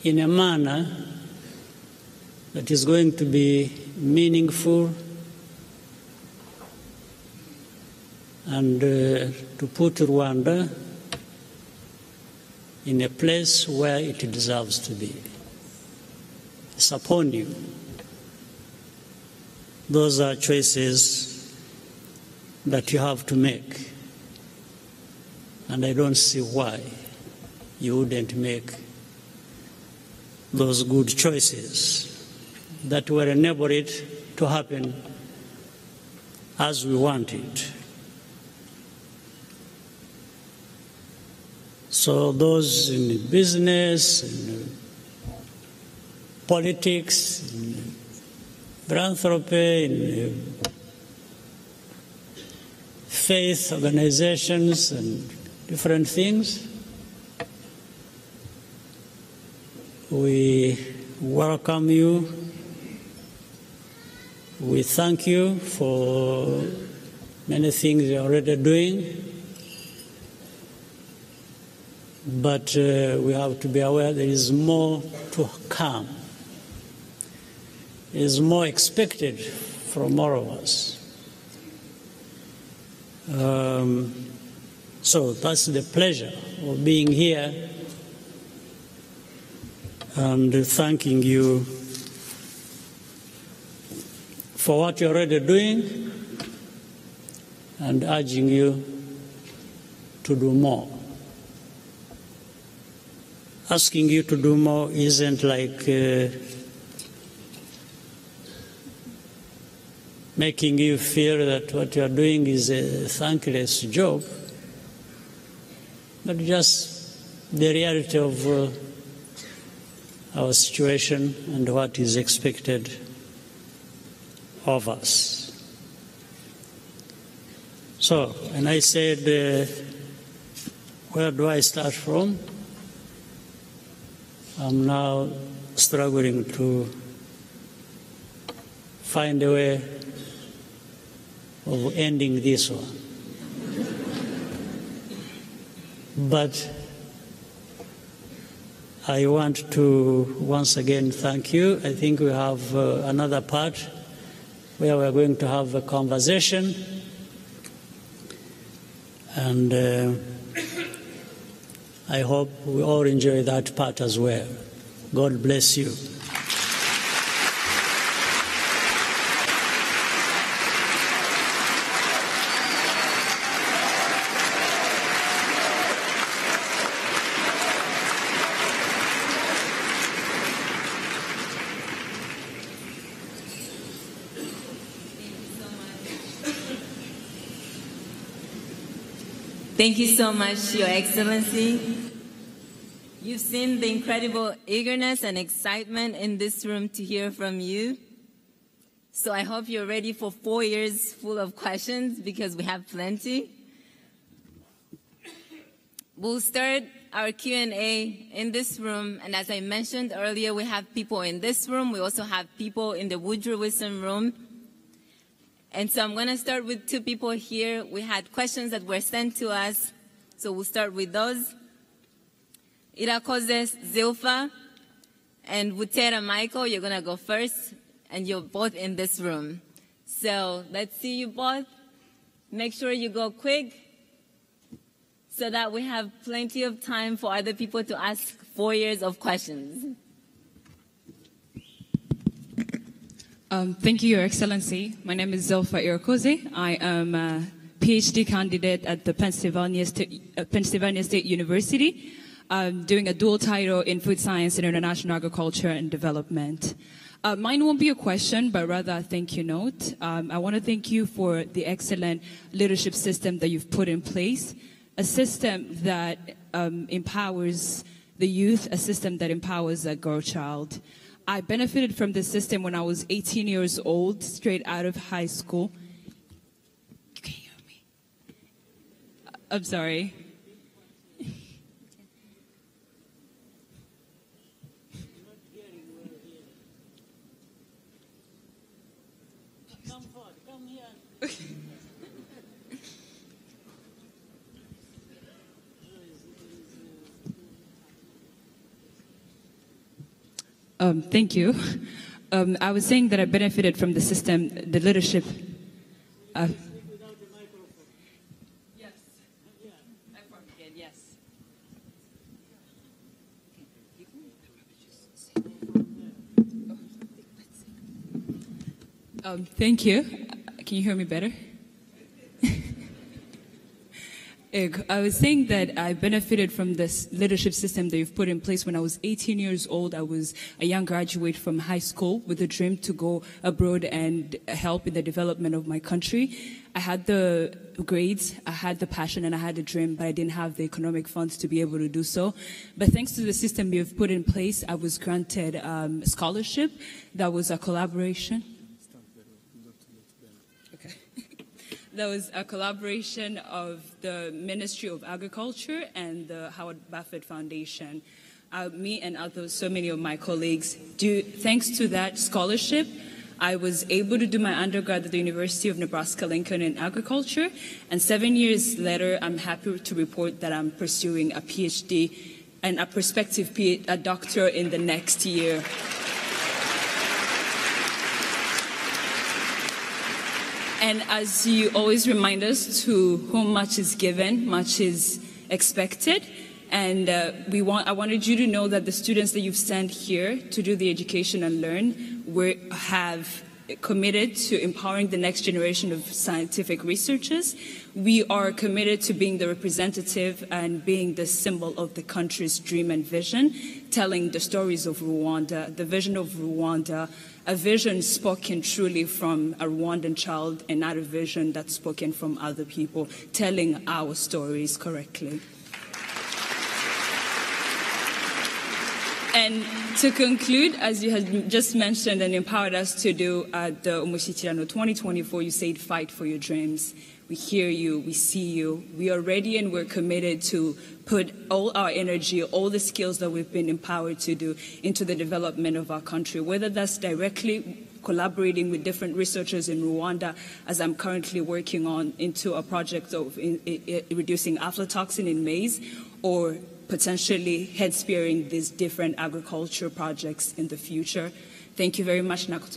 in a manner that is going to be meaningful and to put Rwanda in a place where it deserves to be. It's upon you. Those are choices that you have to make. And I don't see why you wouldn't make those good choices that will enable it to happen as we want it. So those in business, in politics, in philanthropy, in faith organizations and different things, we welcome you. We thank you for many things you're already doing. But we have to be aware there is more to come is more expected from all of us. So that's the pleasure of being here and thanking you for what you're already doing and urging you to do more. Asking you to do more isn't like making you feel that what you're doing is a thankless job, but just the reality of our situation and what is expected of us. So, and I said, where do I start from? I'm now struggling to find a way of ending this one. But I want to once again thank you. I think we have another part where we're going to have a conversation. And I hope we all enjoy that part as well. God bless you. Thank you so much, Your Excellency. You've seen the incredible eagerness and excitement in this room to hear from you. So I hope you're ready for 4 years full of questions, because we have plenty. We'll start our Q&A in this room. And as I mentioned earlier, we have people in this room. We also have people in the Woodrow Wilson room. And so I'm going to start with 2 people here. We had questions that were sent to us, so we'll start with those. Irakoze Zilpha and Wutera Michael, you're going to go first, and you're both in this room. So let's see you both. Make sure you go quick so that we have plenty of time for other people to ask 4 years of questions. Thank you, Your Excellency. My name is Zilpha Irakoze. I am a PhD candidate at the Pennsylvania State University, doing a dual title in food science and international agriculture and development. Mine won't be a question, but rather a thank you note. I want to thank you for the excellent leadership system that you've put in place, a system that empowers the youth, a system that empowers a girl child. I benefited from this system when I was 18 years old, straight out of high school. You can hear me. I'm sorry. Come forward, come here. Thank you. I was saying that I benefited from the system, the leadership. Yes. Yes. Thank you. Can you hear me better? I was saying that I benefited from this leadership system that you've put in place. When I was 18 years old, I was a young graduate from high school with a dream to go abroad and help in the development of my country. I had the grades, I had the passion, and I had the dream, but I didn't have the economic funds to be able to do so. But thanks to the system you've put in place, I was granted a scholarship that was a collaboration. There was a collaboration of the Ministry of Agriculture and the Howard Buffett Foundation. Me and others, so many of my colleagues, thanks to that scholarship, I was able to do my undergrad at the University of Nebraska-Lincoln in agriculture. And 7 years later, I'm happy to report that I'm pursuing a PhD and a prospective doctor in the next year. And as you always remind us, to whom much is given, much is expected. And I wanted you to know that the students that you've sent here to do the education and learn have committed to empowering the next generation of scientific researchers. We are committed to being the representative and being the symbol of the country's dream and vision, telling the stories of Rwanda, the vision of Rwanda, a vision spoken truly from a Rwandan child and not a vision that's spoken from other people, telling our stories correctly. And to conclude, as you had just mentioned and empowered us to do at the Washigton 2024, you said fight for your dreams. We hear you, we see you, we are ready and we're committed to put all our energy, all the skills that we've been empowered to do into the development of our country, whether that's directly collaborating with different researchers in Rwanda, as I'm currently working on into a project of reducing aflatoxin in maize, or potentially head spearing these different agriculture projects in the future. Thank you very much. Let's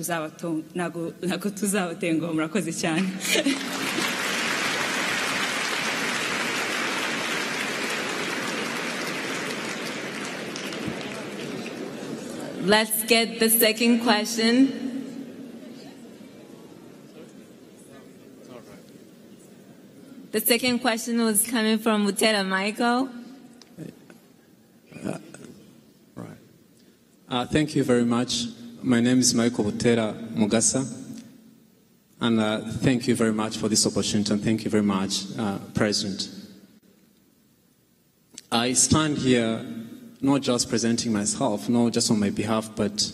get the second question. The second question was coming from Mutera Michael. Thank you very much. My name is Michael Butera Mugasa, and thank you very much for this opportunity, and thank you very much, President. I stand here not just presenting myself, not just on my behalf, but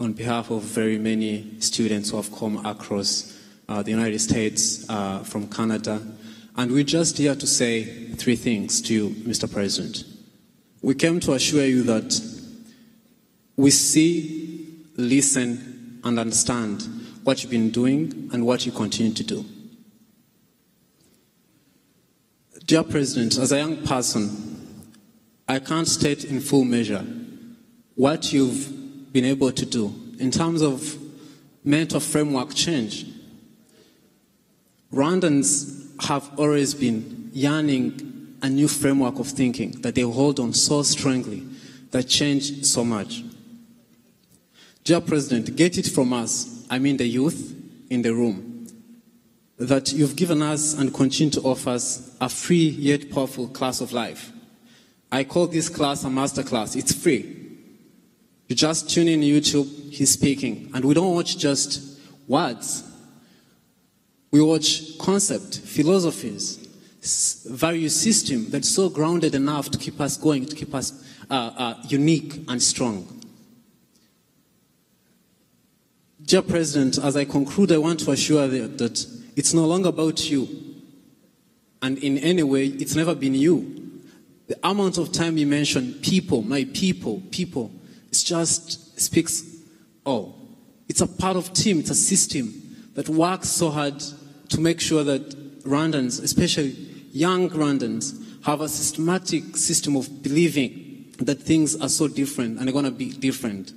on behalf of very many students who have come across the United States, from Canada, and we're just here to say three things to you, Mr. President. We came to assure you that we see, listen, and understand what you've been doing and what you continue to do. Dear President, as a young person, I can't state in full measure what you've been able to do in terms of mental framework change. Rwandans have always been yearning a new framework of thinking that they hold on so strongly, that changed so much. Dear President, get it from us, I mean the youth in the room, that you've given us and continue to offer us a free yet powerful class of life. I call this class a master class. It's free. You just tune in YouTube, he's speaking, and we don't watch just words. We watch concept, philosophies, value system that's so grounded enough to keep us going, to keep us unique and strong. Dear President, as I conclude, I want to assure you that it's no longer about you. And in any way, it's never been you. The amount of time you mention people, my people, people, it just speaks all. It's a part of team, it's a system that works so hard to make sure that Rwandans, especially young Rwandans, have a systematic system of believing that things are so different and are going to be different.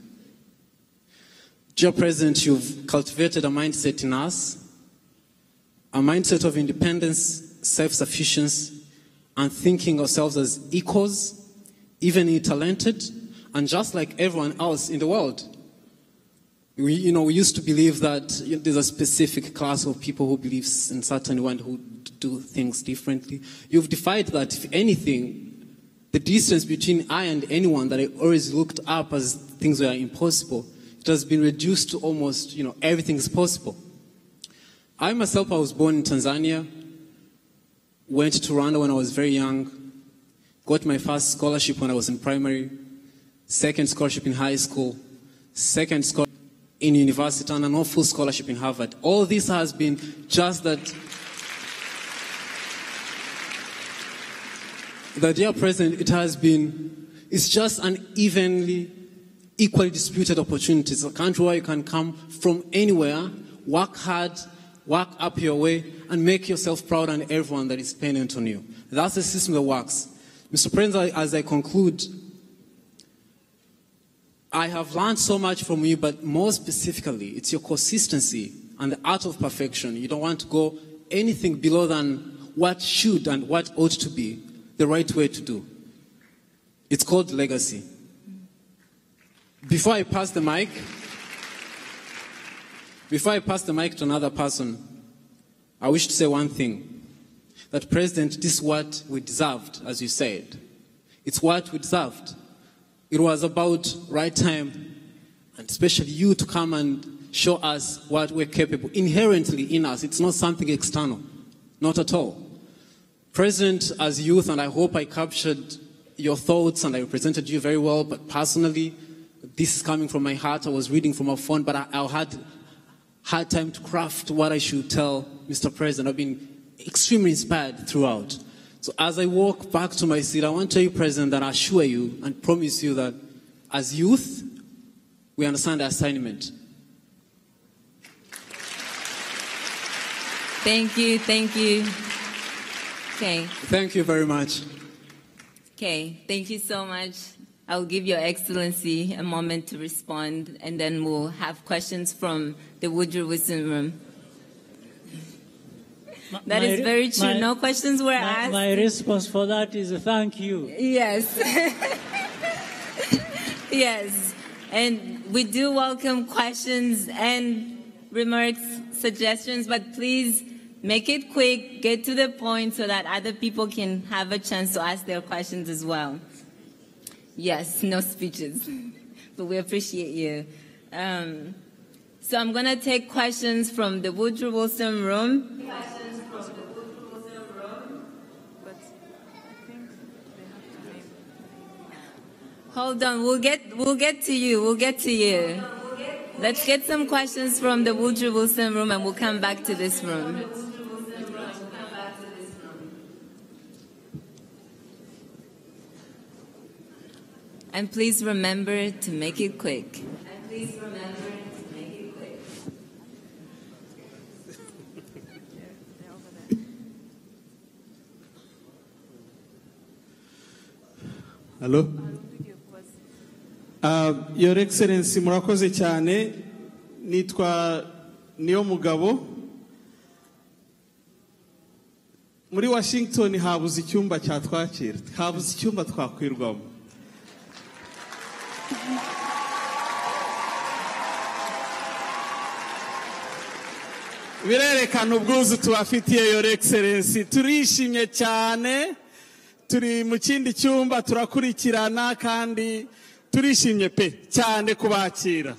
Dear President, you've cultivated a mindset in us, a mindset of independence, self-sufficiency, and thinking ourselves as equals, even talented, and just like everyone else in the world. We used to believe that there's a specific class of people who believes in certain way and who do things differently. You've defied that. If anything, the distance between I and anyone that I always looked up as things were impossible, it has been reduced to almost, everything is possible. I myself, I was born in Tanzania, went to Rwanda when I was very young, got my first scholarship when I was in primary, second scholarship in high school, second scholarship in university, and a full scholarship in Harvard. All this has been just that, dear President, it's just an equally distributed opportunities. A country where you can come from anywhere, work hard, work up your way, and make yourself proud and everyone that is dependent on you. That's the system that works. Mr. President, as I conclude, I have learned so much from you, but more specifically, it's your consistency and the art of perfection. You don't want to go anything below than what should and what ought to be the right way to do. It's called legacy. Before I pass the mic to another person, I wish to say one thing. That, President, this is what we deserved, as you said. It's what we deserved. It was about right time, and especially you to come and show us what we're capable, inherently in us. It's not something external, not at all. President, as youth, and I hope I captured your thoughts and I represented you very well, but personally, this is coming from my heart. I was reading from a phone, but I had hard time to craft what I should tell Mr. President. I've been extremely inspired throughout. So as I walk back to my seat, I want to tell you, President, that I assure you and promise you that as youth, we understand the assignment. Thank you. Okay. Thank you very much. Okay, thank you so much. I'll give Your Excellency a moment to respond, and then we'll have questions from the Woodrow Wilson room. That is very true. No questions were asked. My response for that is thank you. Yes. Yes. And we do welcome questions and remarks, suggestions, but please make it quick, get to the point so that other people can have a chance to ask their questions as well. Yes, no speeches, but we appreciate you. So I'm going to take questions from the Woodrow Wilson room. Hold on, we'll get to you. Let's get some questions from the Woodrow Wilson room, and we'll come back to this room. And please remember to make it quick. Hello? Your Excellency, murakoze cyane. Nitwa niyo mugabo. Muri Washington habuze icyumba cyatwakira. Habuze icyumba twakwirwamo. Birerekana ubwuzu tubafitiye, Your Excellency. Turishimye cyane. Turi mu kindi cyumba turakurikirana kandi turishimye pe cyane kubakira.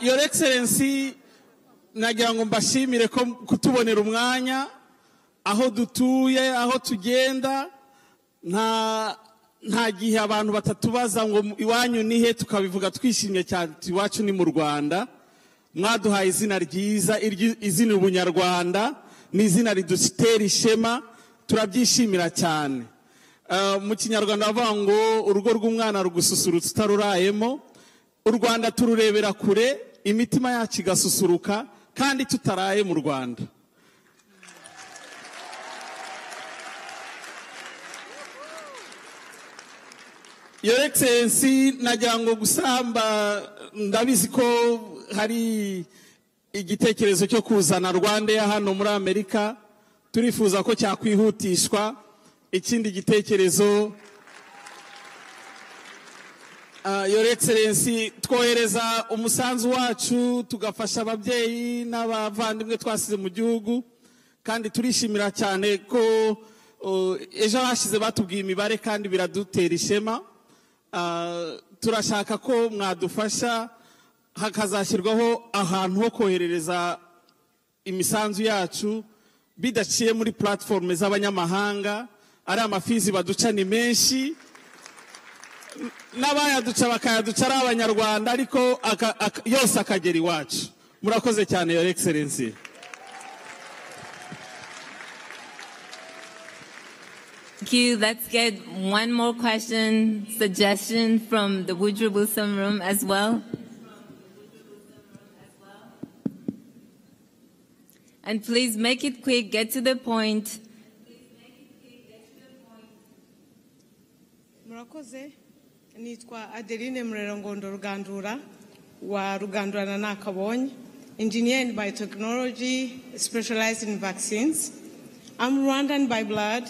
Your Excellency, nagira ngo mbashimire ko kutubonera umwanya aho dutuye, aho tugenda. Nta gihe abantu batatubaza ngo iwanyu nihe, tukabivuga twishimye cyane. Iwacu ni mu Rwanda. Mwaduhaye izina ryiza, izina ubunyarwanda, ni izina ridutera ishema, turabyishimira cyane. Mu Kinyarwanda bavuga ngo urugo rw'umwana rugususurutsa utarurayemo. U Rwanda tururebera kure, imitima yacu igasusuruka kandi tutaraye mu Rwanda. Your Excellency, nagira ngo gusamba, ndabizi ko hari igitekerezo cyo kuzana Rwanda ya hano muri Amerika. Turifuza ko cyakwihutishwa. Ikindi gitekerezo, Your Excellency, twohereza umusanzu wacu tugafasha ababyeyi n'abavandimwe twasize mu gihugu, kandi turishimira cyane ko ejo hashize batubwiye imibare kandi biradutera ishema. Turashaka ko mwadufasha hakazashyirwaho ahantu ho koherereza imisanzu yacu bidaciye muri platform z'abanyamahanga. Ari amafizi baduca ni menshi, n'abayaduca bakayaduca ari abanyarwanda, ariko yose akagera iwacu. Murakoze cyane, Your Excellency. Thank you. Let's get one more question, suggestion from the Woodrow Wilson room as well. And please make it quick, get to the point. Murakoze. Nitwa Adeline Murero Ngondo Rugandura. wa Rugandwana Nakabonye, engineer in biotechnology, specialized in vaccines. I'm Rwandan by blood,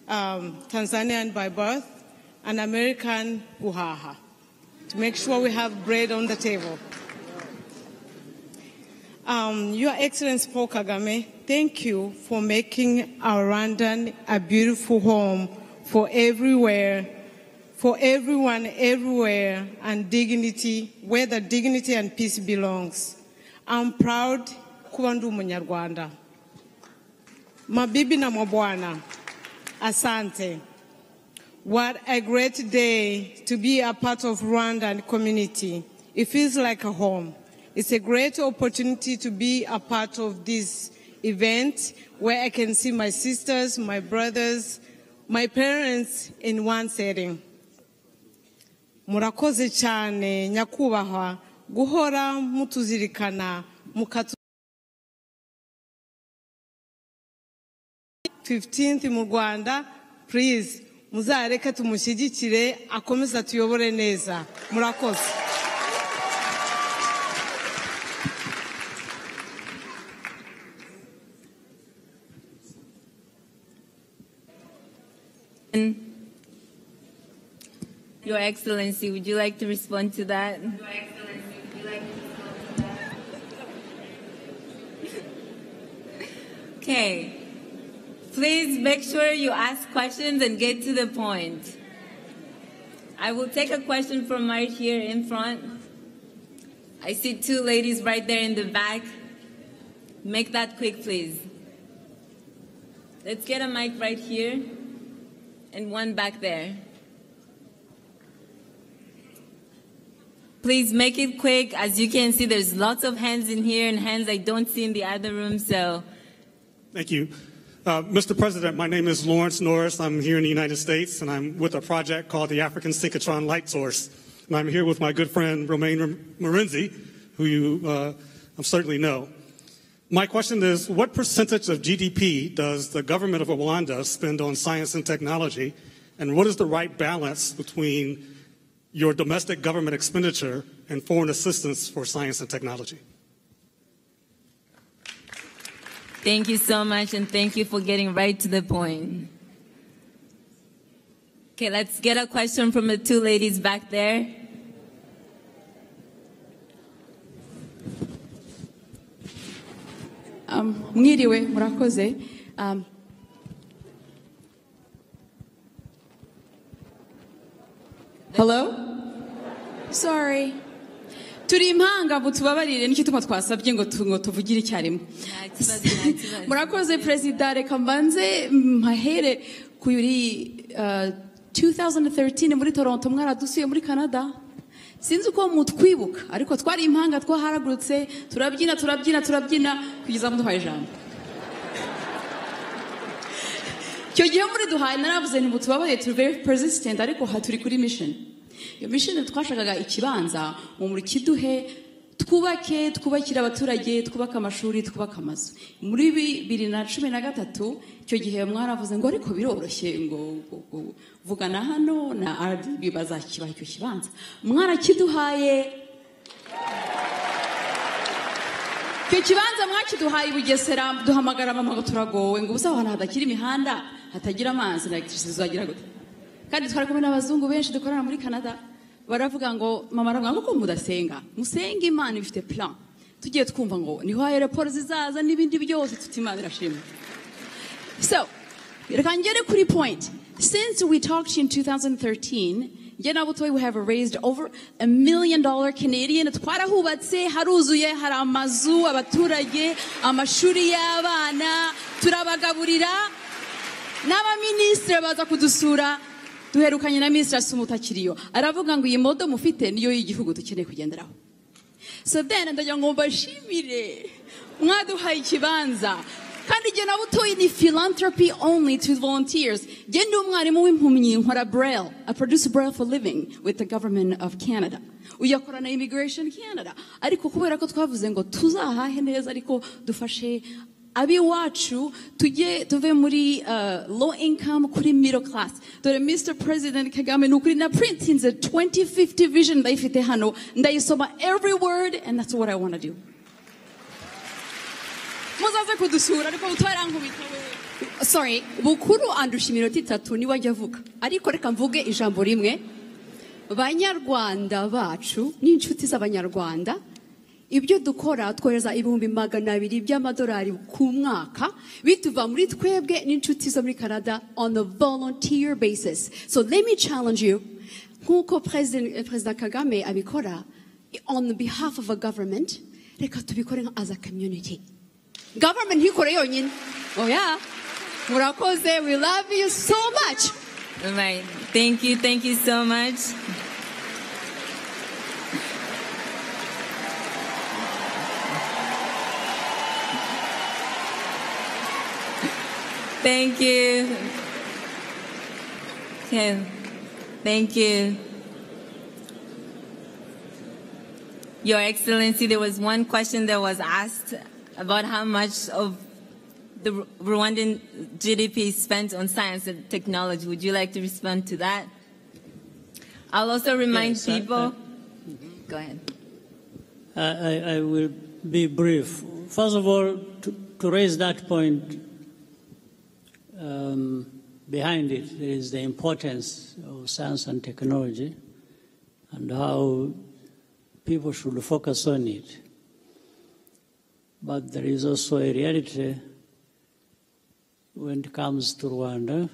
Tanzanian by birth, and American Guhaha, to make sure we have bread on the table. Your Excellency Paul Kagame, thank you for making our Rwandan a beautiful home for everywhere, for everyone, everywhere, and dignity, where the dignity and peace belongs. I'm proud kuba ndi Umunyarwanda. Mabibi na mabwana, asante. What a great day to be a part of Rwandan community. It feels like a home. It's a great opportunity to be a part of this event where I can see my sisters, my brothers, my parents in one setting. Murakoze cyane nyakubahwa guhora mutuzirikana mukatu 15th mu Rwanda, please muzareke tumushyigikire akomeza tuyobore neza. Murakoze. Your Excellency, would you like to respond to that? Okay. Please make sure you ask questions and get to the point. I will take a question from right here in front. I see two ladies right there in the back. Make that quick, please. Let's get a mic right here and one back there. Please make it quick. As you can see, there's lots of hands in here and hands I don't see in the other room, so. Thank you. Mr. President, my name is Lawrence Norris. I'm here in the United States, and I'm with a project called the African Synchrotron Light Source. And I'm here with my good friend, Romain Morenzi, who you certainly know. My question is, what percentage of GDP does the government of Rwanda spend on science and technology, and what is the right balance between your domestic government expenditure and foreign assistance for science and technology? Thank you so much, and thank you for getting right to the point. Okay, let's get a question from the two ladies back there. Mwiriwe, murakoze. Hello? Sorry. Turi impanga mutubabarire nicyo tuma twasabye ngo tuvugire icyarimwe. Murakoze President, reka mbanze mahere kuri 2013 muri Toronto mwaradusuye muri Canada. Sinzi uko mutwibuka ariko twari impanga twaharagurutse turabyina kugeza muduhaye ijambo. Cyo gihe muri duhaye naravuze nti mutubabarire turi very persistent ariko haturi kuri mission. Iyo mission twashakaga ikibanza mu muri kiduhe twubakira abaturage twubaka amashuri twubaka amazu. Muri 2013 cyo gihe mwaravuze ngo ariko biroroshye ngo vugana hano na RDB bazakibaha icyo kibanza. Mwarakiduhaye. Cyo kibanza mwakiduhaye Bugesera duhamagara mama ngo turagowe ngo ubusa abantu hadakira imihanda hatagira amazi na electricity zagira gute. Kandi twari kumwe n'abazungu benshi dukorana muri Canada baravuga ngo mama aravuga ngo ko mudasenga musenga Imana ifite plan tugiye twumva ngo niho airport zizaza n'ibindi byose tutimana irashimwe. So reka ngere kuri point. Since we talked in 2013 we have raised over $1 million Canadian. Twarahubatse haruzuye hari amazu abaturage amashuri y'abana turabagaburira n'abaminisitiri baza kudusura. Duherukanye na Minisitiri Sumutakiriyo aravuga ngo iyi modo mufite niyo y'igihugu dukeneye kugenderaho. So then ndagira ngo mbashimire mwaduhaye ikibanza kandi je nabutoye ni philanthropy only to volunteers. Je ndi umwarimu w'impumyi nkora Braille. I produce Braille for living with the government of Canada. Uyakora na Immigration Canada. Ariko kubera ko twavuze ngo tuzahahe neza ariko dufashe abiwacu tuve muri low income kuri middle class. Dore Mr. President Kagame nukuri na printinze 2050 vision ndayifite hano ndayisoma every word, and that's what I want to do. Muzaze kudusura ariko utwarankubita we. Sorry, bukuru andusha iminota 3 ni wajya avuga. Ariko reka mvuge ijambo rimwe. Banyarwanda bacu n'inshuti z'abanyarwanda, ibyo dukora twohereza $200,000 by'amadolari ku mwaka bituva muri twebwe n'inshuti zo muri Canada on a volunteer basis. So let me challenge you, nkuko President Kagame abikora on behalf of a government, reka tubikore as a community. Government hikore yonyine. Oh yeah, murakoze, we love you so much. All right, thank you so much. Thank you. Okay. Thank you. Your Excellency, there was one question that was asked about how much of the Rwandan GDP is spent on science and technology. Would you like to respond to that? I'll also remind people. Go ahead. I will be brief. First of all, to raise that point, behind it, there is the importance of science and technology and how people should focus on it. But there is also a reality when it comes to Rwanda.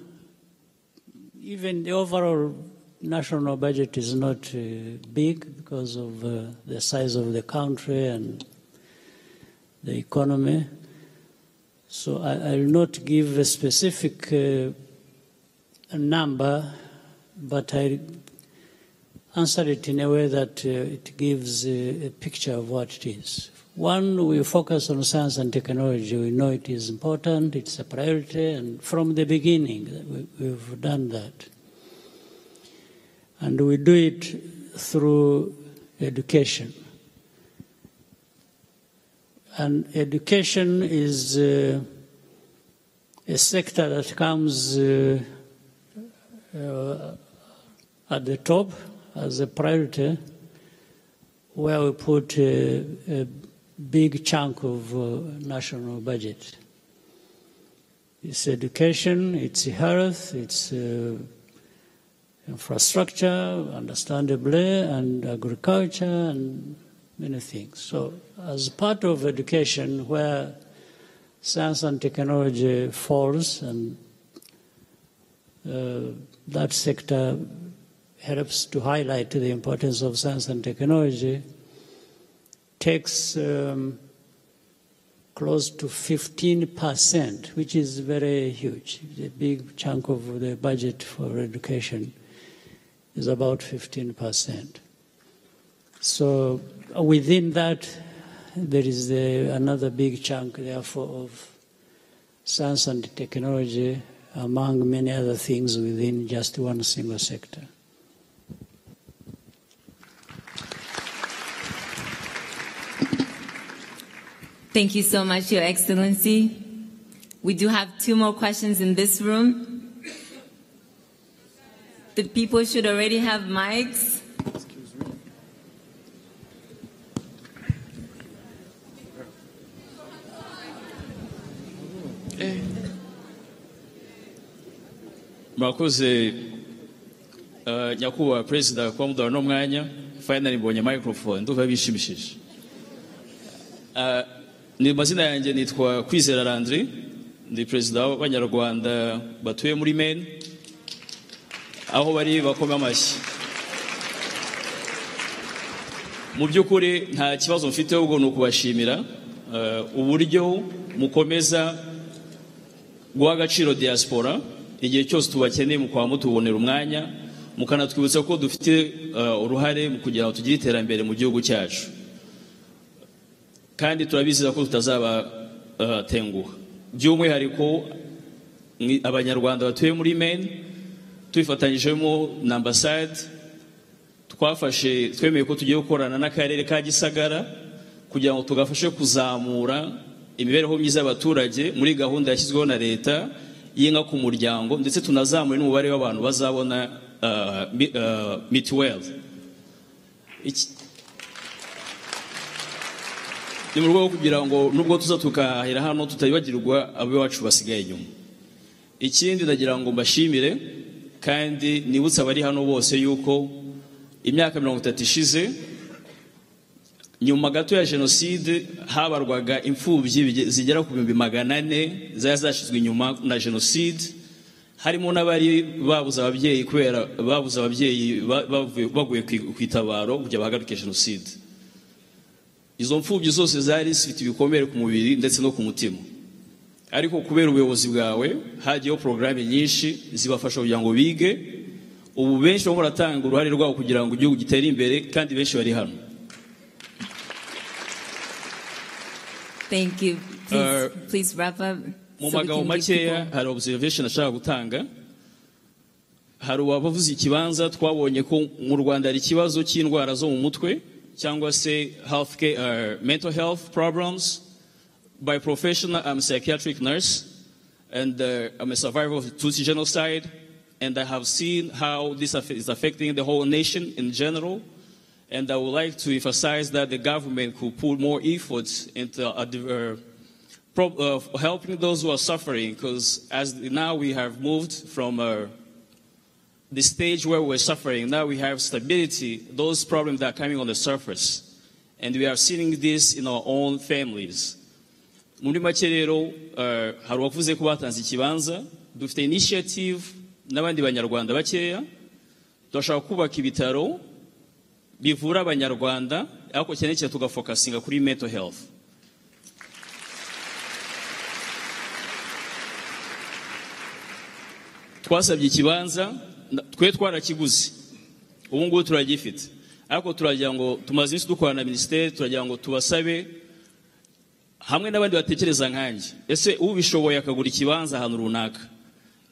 Even the overall national budget is not big because of the size of the country and the economy. So I will not give a specific number, but I answer it in a way that it gives a picture of what it is. One, we focus on science and technology. We know it is important, it's a priority, and from the beginning we've done that. And we do it through education. And education is a sector that comes at the top as a priority, where we put a big chunk of national budget. It's education, it's health, it's infrastructure, understandably, and agriculture, and many things. So as part of education, where science and technology falls, and that sector helps to highlight the importance of science and technology, takes close to 15%, which is very huge. A big chunk of the budget for education is about 15%. So within that, there is another big chunk, therefore, of science and technology, among many other things within just one single sector. Thank you so much, Your Excellency. We do have 2 more questions in this room. The people should already have mics. Excuse me. Mwakoze nyakubahwa Perezida kuba muduha no mwanya, finally mbonye microphone, ndumva bishimishije. Ni mazina yanjye nitwa Kwizera Landry, ndi Perezida w'Abanyarwanda batuye muri Maine, aho bari bakoma amashyi. Mu by'ukuri nta kibazo mfite, ahubwo ni ukubashimira uburyo mukomeza guha agaciro diaspora igihe cyose tubakeneye, mu kwa mutubonera umwanya, mukanatwibutsa ko dufite uruhare mu kugira ngo tugire iterambere mu gihugu cyacu, kandi turabizeza ko tutazabatenguha. By'umwihariko abanyarwanda batuye muri Maine, tubifatanyijemo na ambasade, twemeye ko tugiye gukorana n'akarere ka Gisagara kugira ngo tugafashe kuzamura imibereho myiza y'abaturage muri gahunda yashyizweho na leta y'inka ku muryango, ndetse tunazamure n'umubare w'abantu bazabona mituweli. Ni mu rwego kugira ngo nubwo tuza tukahahira hano tutayibagirwa abacu basigaye inyuma. Ikindi ndagira ngo mbashimire kandi nibutse abari hano bose yuko imyaka 30 ishize nyuma gato ya jenoside habarwaga imfubyi zigera ku 400 zari zashizwe inyuma na jenoside, harimo n'abari babuze ababyeyi kubera babuze ababyeyi baguye kwitabaro kujya bahagarike jenoside. Izo mfubyi zose zari zifite ibikomere ku mubiri ndetse no ku mutima, ariko kubera ubuyobozi bwawe hagiyeho porogaramu nyinshi zibafasha kugira ngo bige. Ubu benshi barimo baratanga uruhare rwabo kugira ngo igihugu gitere imbere, kandi benshi bari hano. Thank you. Please wrap up. Mu magambo makeya hari observation ashaka gutanga. Hari abavuze ikibanza twabonye ko mu Rwanda ari ikibazo cy'indwara zo mu mutwe cyangwa se mental health problems. By profession, I'm a psychiatric nurse, and I'm a survivor of the Tutsi genocide, and I have seen how this is affecting the whole nation in general. And I would like to emphasize that the government could put more efforts into helping those who are suffering, because as now we have moved from the stage where we're suffering, now we have stability, those problems that are coming on the surface. And we are seeing this in our own families. Muri make rero hari wavuze ko batanze ikibanza, dufite initiative n'abandi banyarwanda bakeya, turashaka kubaka ibitaro bivura abanyarwanda, ariko cyane cyane tugafokasinga kuri mental health. Twasabye ikibanza, twe twarakiguze, ubu ngubu turagifite, ariko turagira ngo tumaze iminsi dukorana na ministeri, turagira ngo tubasabe hamwe n'abandi batekereza nkanjye, ese ubishoboye akagura ikibanza ahantu runaka.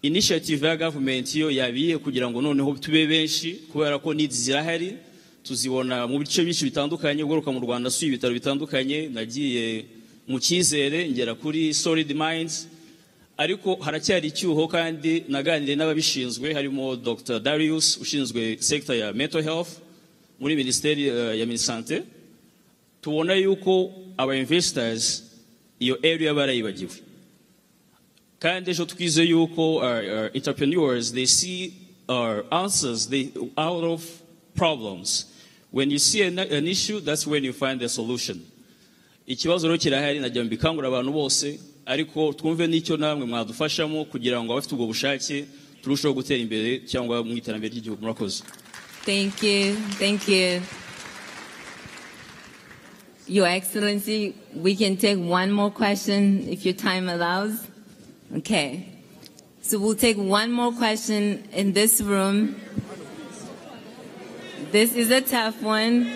Initiative ya government yo yabiye kugira ngo noneho tube benshi, kubera ko needs zirahari, tuzibona mu bice byinshi bitandukanye. Uguruka mu Rwanda suye ibitaro bitandukanye, nagiye mu Cyizere ngera kuri Solid Minds, ariko haracyari icyuho, kandi naganiriye n'ababishinzwe harimo Dr. Darius ushinzwe sector ya mental health muri ministeri ya Minisante. Tubona yuko aba investors iyo area barayibagiwe, kandi ejo twize yuko our entrepreneurs, they see our answers out of problems. When you see an issue, that's when you find the solution. Ikibazo rero kirahari, najya mbikangura abantu bose, ariko twumve n'icyo namwe mwadufashamo kugira ngo abafite ubwo bushake turusheho gutera imbere cyangwa mu iterambere ry'igihugu. Murakoze. Thank you. Thank you. Your Excellency, we can take one more question if your time allows. Okay. So we'll take one more question in this room. This is a tough one.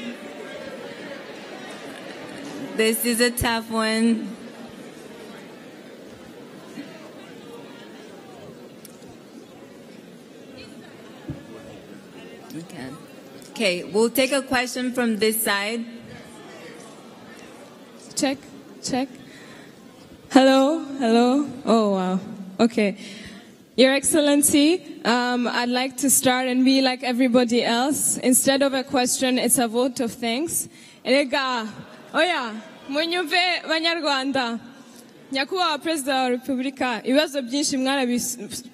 This is a tough one. Okay. Okay, we'll take a question from this side. Check, check. Hello, hello. Oh, wow. Okay. Your Excellency, I'd like to start and be like everybody else. Instead of a question, it's a vote of thanks. Erega, oya, munyumve banyarwanda. Nyakubahwa Perezida wa Repubulika, ibibazo byinshi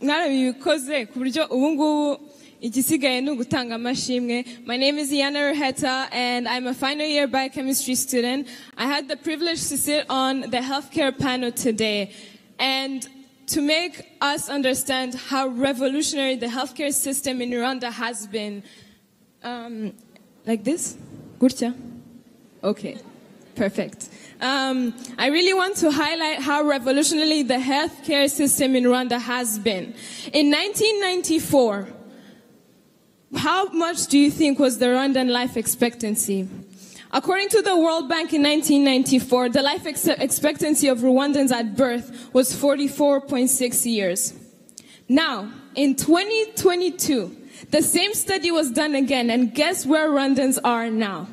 mwarabikoze ku buryo ubu ngubu igisigaye ni ugutanga amashimwe. My name is Yana Ruheta, and I'm a final year biochemistry student. I had the privilege to sit on the healthcare panel today, and to make us understand how revolutionary the healthcare system in Rwanda has been. Like this? Gurcha? Okay, perfect. I really want to highlight how revolutionary the healthcare system in Rwanda has been. In 1994, how much do you think was the Rwandan life expectancy? According to the World Bank in 1994, the life expectancy of Rwandans at birth was 44.6 years. Now, in 2022, the same study was done again, and guess where Rwandans are now?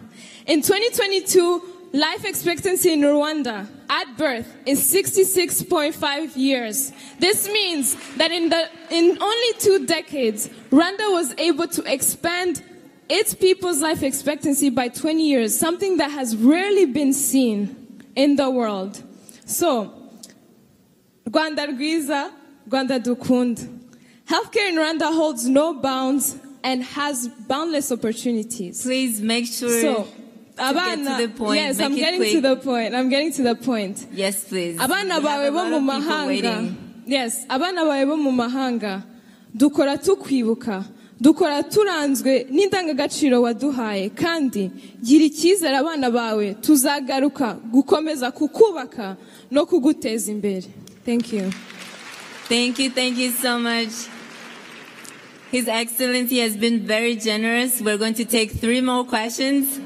In 2022, life expectancy in Rwanda at birth is 66.5 years. This means that in only 2 decades, Rwanda was able to expand its people's life expectancy by 20 years, something that has rarely been seen in the world. So, Rwanda Rwiza, Rwanda Dukunda. Healthcare in Rwanda holds no bounds and has boundless opportunities. Please make sure to get to the point. Yes, I'm getting to the point. I'm getting to the point. Yes, please. Abana bawe bo mu mahanga. Yes, abana bawe bo mu mahanga. Dukora tukwibuka. Dukora turanzwe n'indangagaciro waduhaye kandi gira icyizere abana bawe tuzagaruka gukomeza kukubaka no kuguteza imbere. Thank you. Thank you so much. His Excellency has been very generous. We're going to take 3 more questions.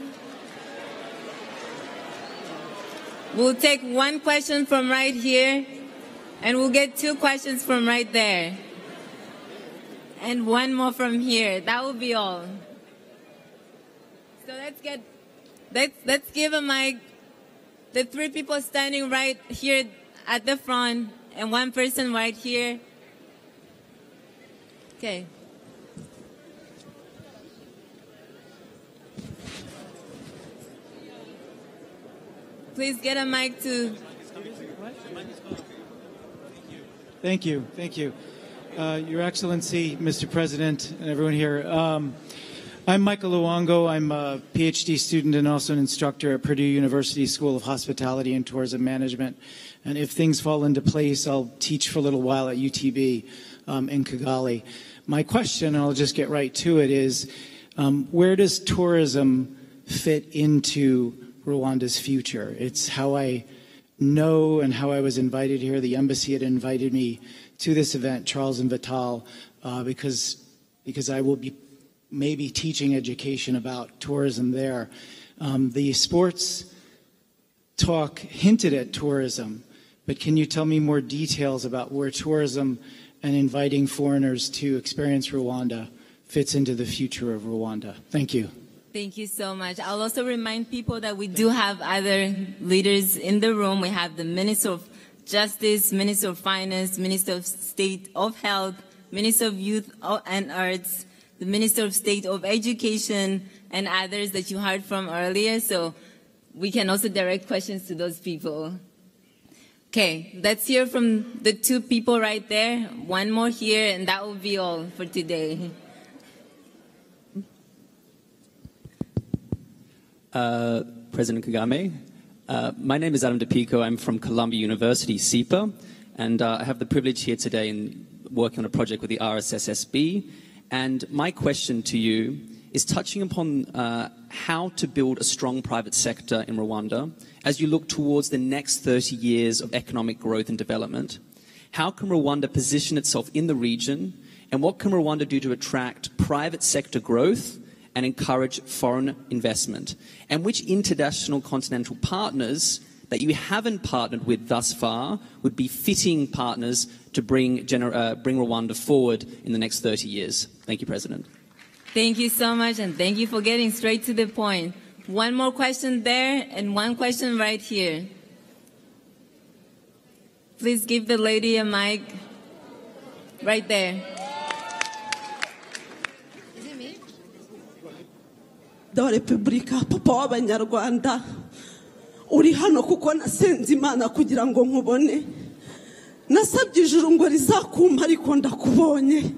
We'll take 1 question from right here, and we'll get 2 questions from right there. And 1 more from here. That will be all. So let's give a mic. The 3 people standing right here at the front, and 1 person right here. Okay. Please get a mic to... Thank you. Thank you. Your Excellency, Mr. President, and everyone here. I'm Michael Luongo. I'm a PhD student and also an instructor at Purdue University School of Hospitality and Tourism Management. And if things fall into place, I'll teach for a little while at UTB in Kigali. My question, and I'll just get right to it, is where does tourism fit into Rwanda's future? It's how I know and how I was invited here. The embassy had invited me to this event, Charles and Vital, because I will be maybe teaching education about tourism there. The sports talk hinted at tourism, but can you tell me more details about where tourism and inviting foreigners to experience Rwanda fits into the future of Rwanda? Thank you. Thank you so much. I'll also remind people that we do have other leaders in the room. We have the Minister of Justice, Minister of Finance, Minister of State of Health, Minister of Youth and Arts, the Minister of State of Education, and others that you heard from earlier. So we can also direct questions to those people. Okay, let's hear from the 2 people right there. 1 more here, and that will be all for today. President Kagame, my name is Adam DePico. I'm from Columbia University, SIPA, and I have the privilege here today in working on a project with the RSSSB. And my question to you is touching upon how to build a strong private sector in Rwanda as you look towards the next 30 years of economic growth and development. How can Rwanda position itself in the region, and what can Rwanda do to attract private sector growth and encourage foreign investment? And which international continental partners that you haven't partnered with thus far would be fitting partners to bring Rwanda forward in the next 30 years? Thank you, President. Thank you so much, and thank you for getting straight to the point. 1 more question there, and 1 question right here. Please give the lady a mic right there. Da Repubulika papa w'Abanyarwanda uri hano kuko nasenze Imana kugira ngo nkubone nasabye ijuru ngo rizakumpa ariko ndakubonye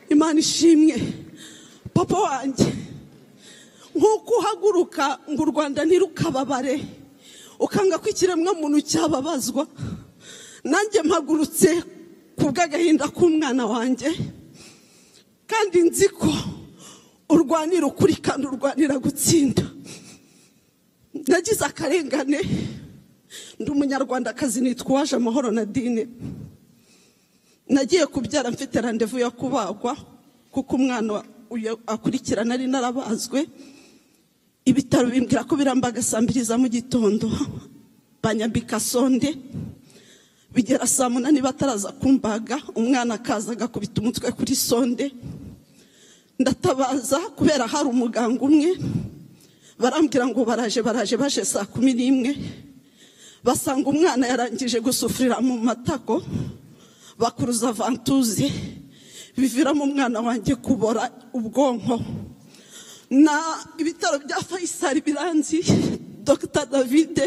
Imana ishimwe papa wanjye nkuko uhaguruka ngo u Rwanda ntirukababare ukanga kwikiremwa muntu cyababazwa nanjye mpagurutse kubw'agahinda k'umwana wanjye kandi nziko urwanira ukuri kandi urwanira gutsinda nagize akarengane ndi umunyarwandakazi nitwa Waje Amahoro Nadine nagiye kubyara mfite randevu yo kubagwa kuko umwana akurikirana ari narabazwe ibitaro bimbwira ko birambagasambiliza mu gitondo banyambika sonde bigera saa 8 bataraza kumbaga umwana akazaga kubita umutwe kuri sonde ndatabaza kubera hari umuganga umwe barambwira ngo baraje baje saa 11 basanga umwana yarangije gusufurira mu matako bakuruza vantuze biviramo umwana wanjye kubora ubwonko na ibitaro bya Faisal biranzi Dr. David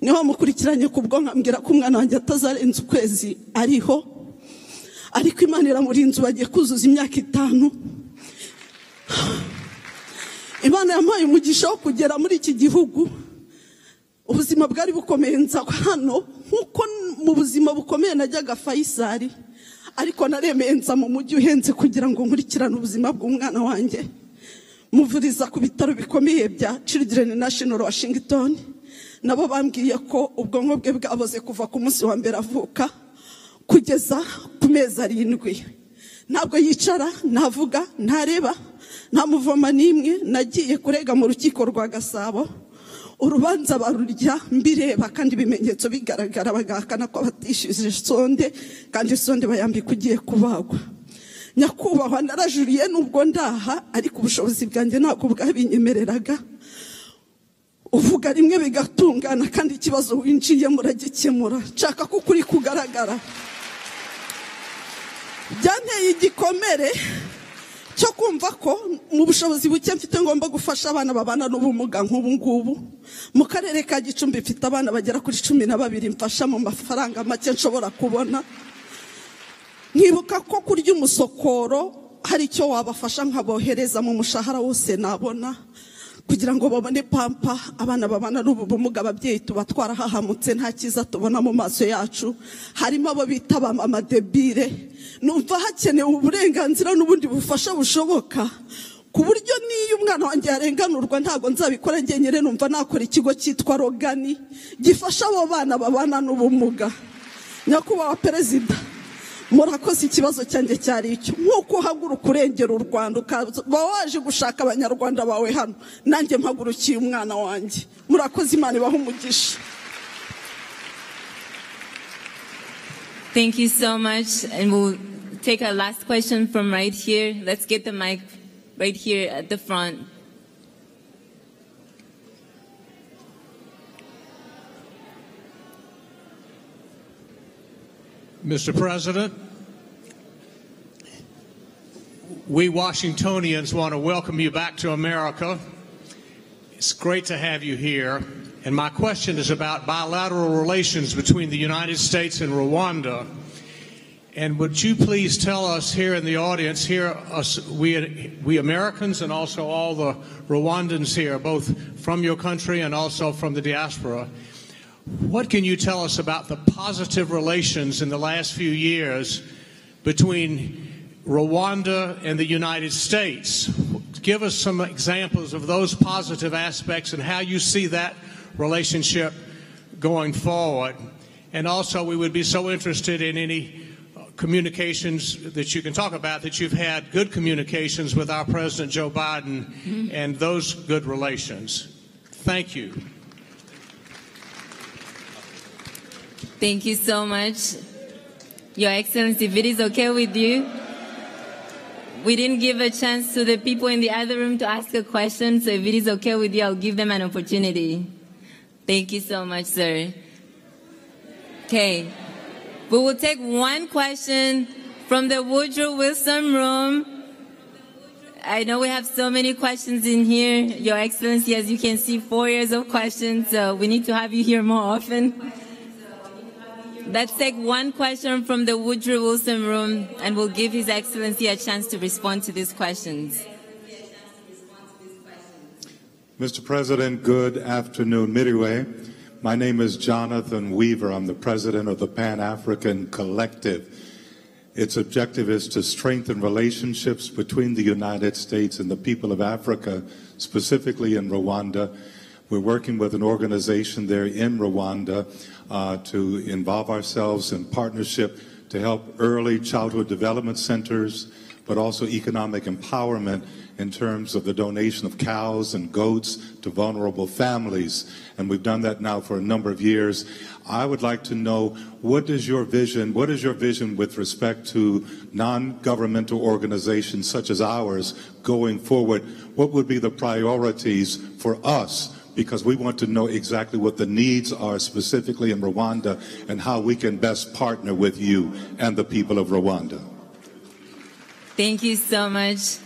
niho mukurikiranye ku bwonko ambwira ko umwana wanjye atazarenza ukwezi ariho ariko Imana iramurinze bagiye kuzuza imyaka 5 Imana yampaye umugisha wo kugera muri iki gihugu ubuzima bwari bukomeye nza hano nkuko mu buzima bukomeye najyaga Faisal ariko naremenza mu mujyi uhenze kugira ngo nkurikirane ubuzima bw'umwana wanjye muvuriza ku bitaro bikomeye bya Children National Washington nabo bambwiye ko ubwonko bwe bwaboze kuva ku munsi wa mbere avuka kugeza ku mezi 7 ntabwo yicara navuga ntareba nta muvoma nimwe nagiye kurega mu rukiko rwa Gasabo urubanza barurya mbireba kandi ibimenyetso bigaragara bagahakana ko batishije sonde kandi sonde bayambika ugiye kubagwa nyakubahwa narajuriye nubwo ndaha ariko ubushobozi bwanjye ntabwo bwabinyemereraga uvuga rimwe bigatungana kandi ikibazo winjiye muragikemura nshaka ko kuri kugaragara byanteye igikomere cyo kumva ko mu bushobozi buke mfite ngomba gufasha abana babana n'ubumuga nk'ubu ngubu mu karere ka Gicumbi mfite abana bagera kuri 12 mfasha mu mafaranga make nshobora kubona nkibuka ko kurya umusokoro hari icyo wabafasha nkabohereza mu mushahara wose nabona kugira ngo babone pampa abana babana n'ubumuga ababyeyi tubatwara hahamutse nta kiza tubona mu maso yacu harimo abo bita mama debire numva hakenewe uburenganzira n'ubundi bufasha bushoboka ku buryo niyo umwana wanjye yarenganurwa ntago nzabikora ngenyere numva nakora ikigo cyitwa Rogani gifasha abo bana babana n'ubumuga nyakubahwa perezida murakoze ikibazo cyanjye cyari icyo nkuko haguruka urengera u Rwanda ukaba waje gushaka abanyarwanda bawe hano nanjye mpagurukiye umwana wanjye murakoze Imana ibahe umugisha. Thank you so much, and we'll take our last question from right here. Let's get the mic right here at the front. Mr. President, we Washingtonians want to welcome you back to America. It's great to have you here. And my question is about bilateral relations between the United States and Rwanda. And would you please tell us here in the audience, we Americans and also all the Rwandans here, both from your country and also from the diaspora, what can you tell us about the positive relations in the last few years between Rwanda and the United States? Give us some examples of those positive aspects and how you see that relationship going forward. And also, we would be so interested in any communications that you can talk about, that you've had good communications with our President Joe Biden and those good relations. Thank you. Thank you so much. Your Excellency, if it is okay with you, we didn't give a chance to the people in the other room to ask a question, so if it is okay with you, I'll give them an opportunity. Thank you so much, sir. Okay. We will take one question from the Woodrow Wilson room. I know we have so many questions in here. Your Excellency, as you can see, 4 years of questions, so we need to have you here more often. Let's take one question from the Woodrow Wilson room, and we'll give His Excellency a chance to respond to these questions. Mr. President, good afternoon. Midway. My name is Jonathan Weaver. I'm the president of the Pan-African Collective. Its objective is to strengthen relationships between the United States and the people of Africa, specifically in Rwanda. We're working with an organization there in Rwanda to involve ourselves in partnership to help early childhood development centers, but also economic empowerment in terms of the donation of cows and goats to vulnerable families. And we've done that now for a number of years. I would like to know, what is your vision with respect to non-governmental organizations such as ours going forward? What would be the priorities for us? Because we want to know exactly what the needs are specifically in Rwanda and how we can best partner with you and the people of Rwanda. Thank you so much,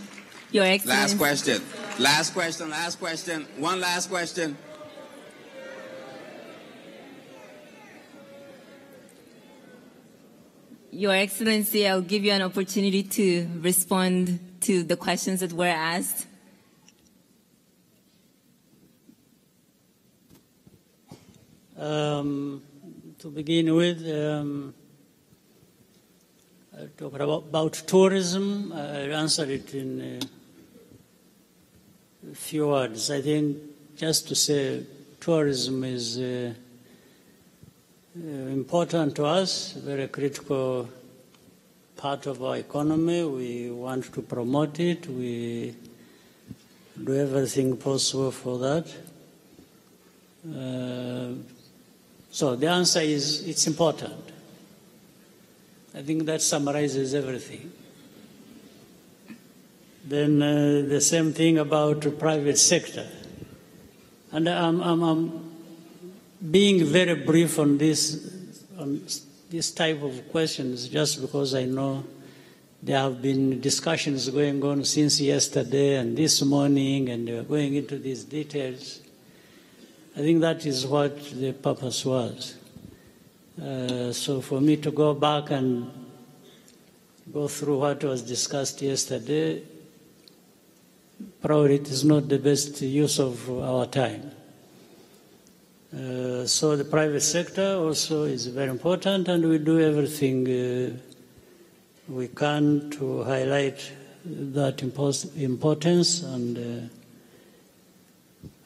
Your Excellency. Last question. Last question. Last question. One last question. Your Excellency, I'll give you an opportunity to respond to the questions that were asked. To begin with, talk about tourism. I'll answer it in a few words. I think just to say tourism is important to us, very critical part of our economy. We want to promote it. We do everything possible for that. So the answer is it's important. I think that summarizes everything. Then the same thing about the private sector. And I'm being very brief on this type of questions just because I know there have been discussions going on since yesterday and this morning, and we're going into these details. I think that is what the purpose was. So for me to go back and go through what was discussed yesterday, probably it is not the best use of our time. So the private sector also is very important, and we do everything we can to highlight that importance. And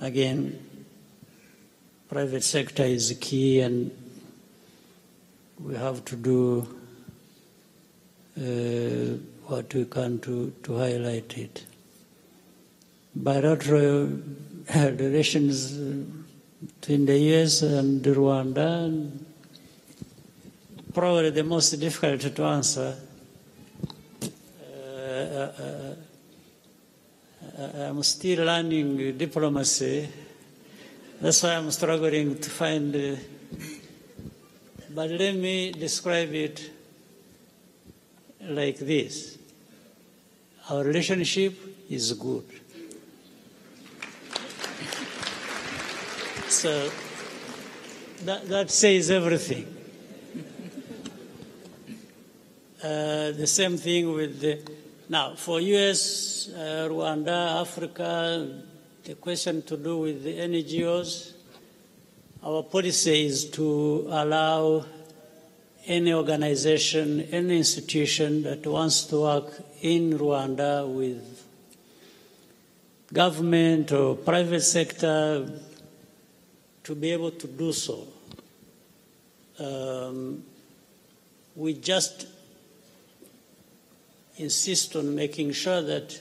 again, private sector is key, and we have to do what we can to highlight it. Bilateral relations between the US and Rwanda, probably the most difficult to answer. I'm still learning diplomacy. That's why I'm struggling to find. But let me describe it like this. Our relationship is good. So that says everything. The same thing with now for US, Rwanda, Africa, the question to do with the NGOs, our policy is to allow any organization, any institution that wants to work in Rwanda with government or private sector to be able to do so. We just insist on making sure that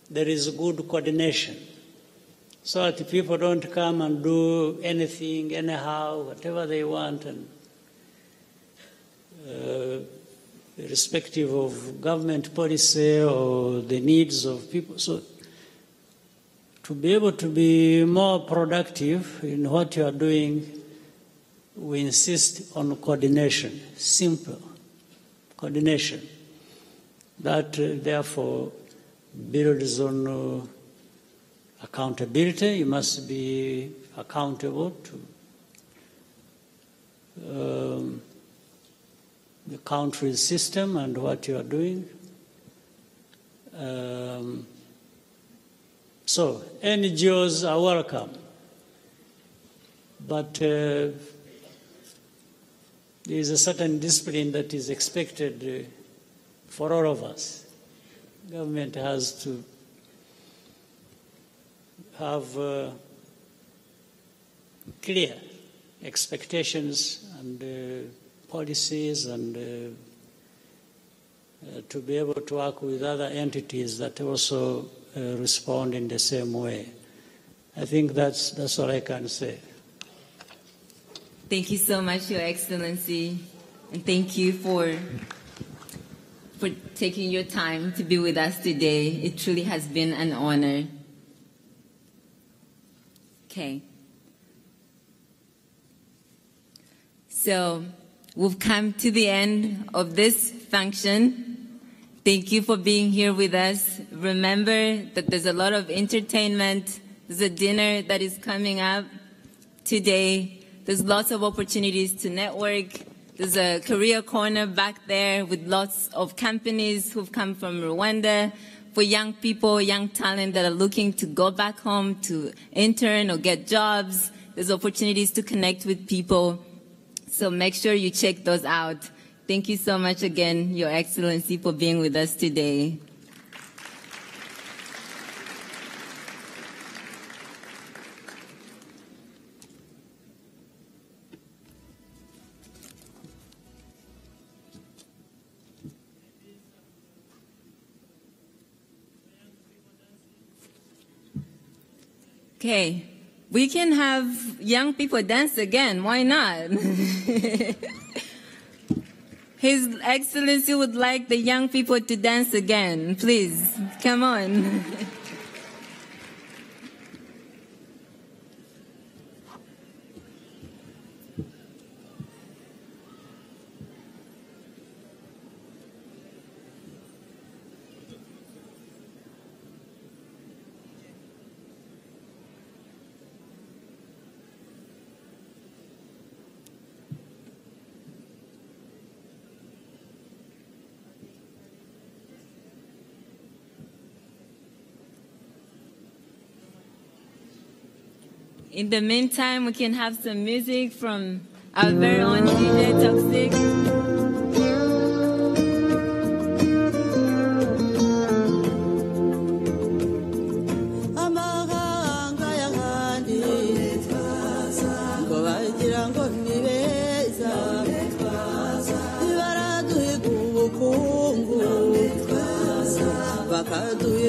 there is good coordination, so that people don't come and do anything, anyhow, whatever they want, and irrespective of government policy or the needs of people. So to be able to be more productive in what you are doing, we insist on coordination, simple coordination. That therefore builds on accountability. You must be accountable to the country's system and what you are doing. So NGOs are welcome, but there is a certain discipline that is expected for all of us. Government has to have clear expectations and policies and to be able to work with other entities that also respond in the same way. I think that's all I can say. Thank you so much, Your Excellency, and thank you for taking your time to be with us today. It truly has been an honor. Okay. So we've come to the end of this function. Thank you for being here with us. Remember that there's a lot of entertainment. There's a dinner that is coming up today. There's lots of opportunities to network. There's a career corner back there with lots of companies who've come from Rwanda for young people, young talent that are looking to go back home to intern or get jobs. There's opportunities to connect with people. So make sure you check those out. Thank you so much again, Your Excellency, for being with us today. Okay, we can have young people dance again. Why not? His Excellency would like the young people to dance again. Please, come on. In the meantime, we can have some music from our very own DJ Toxic. Bakadu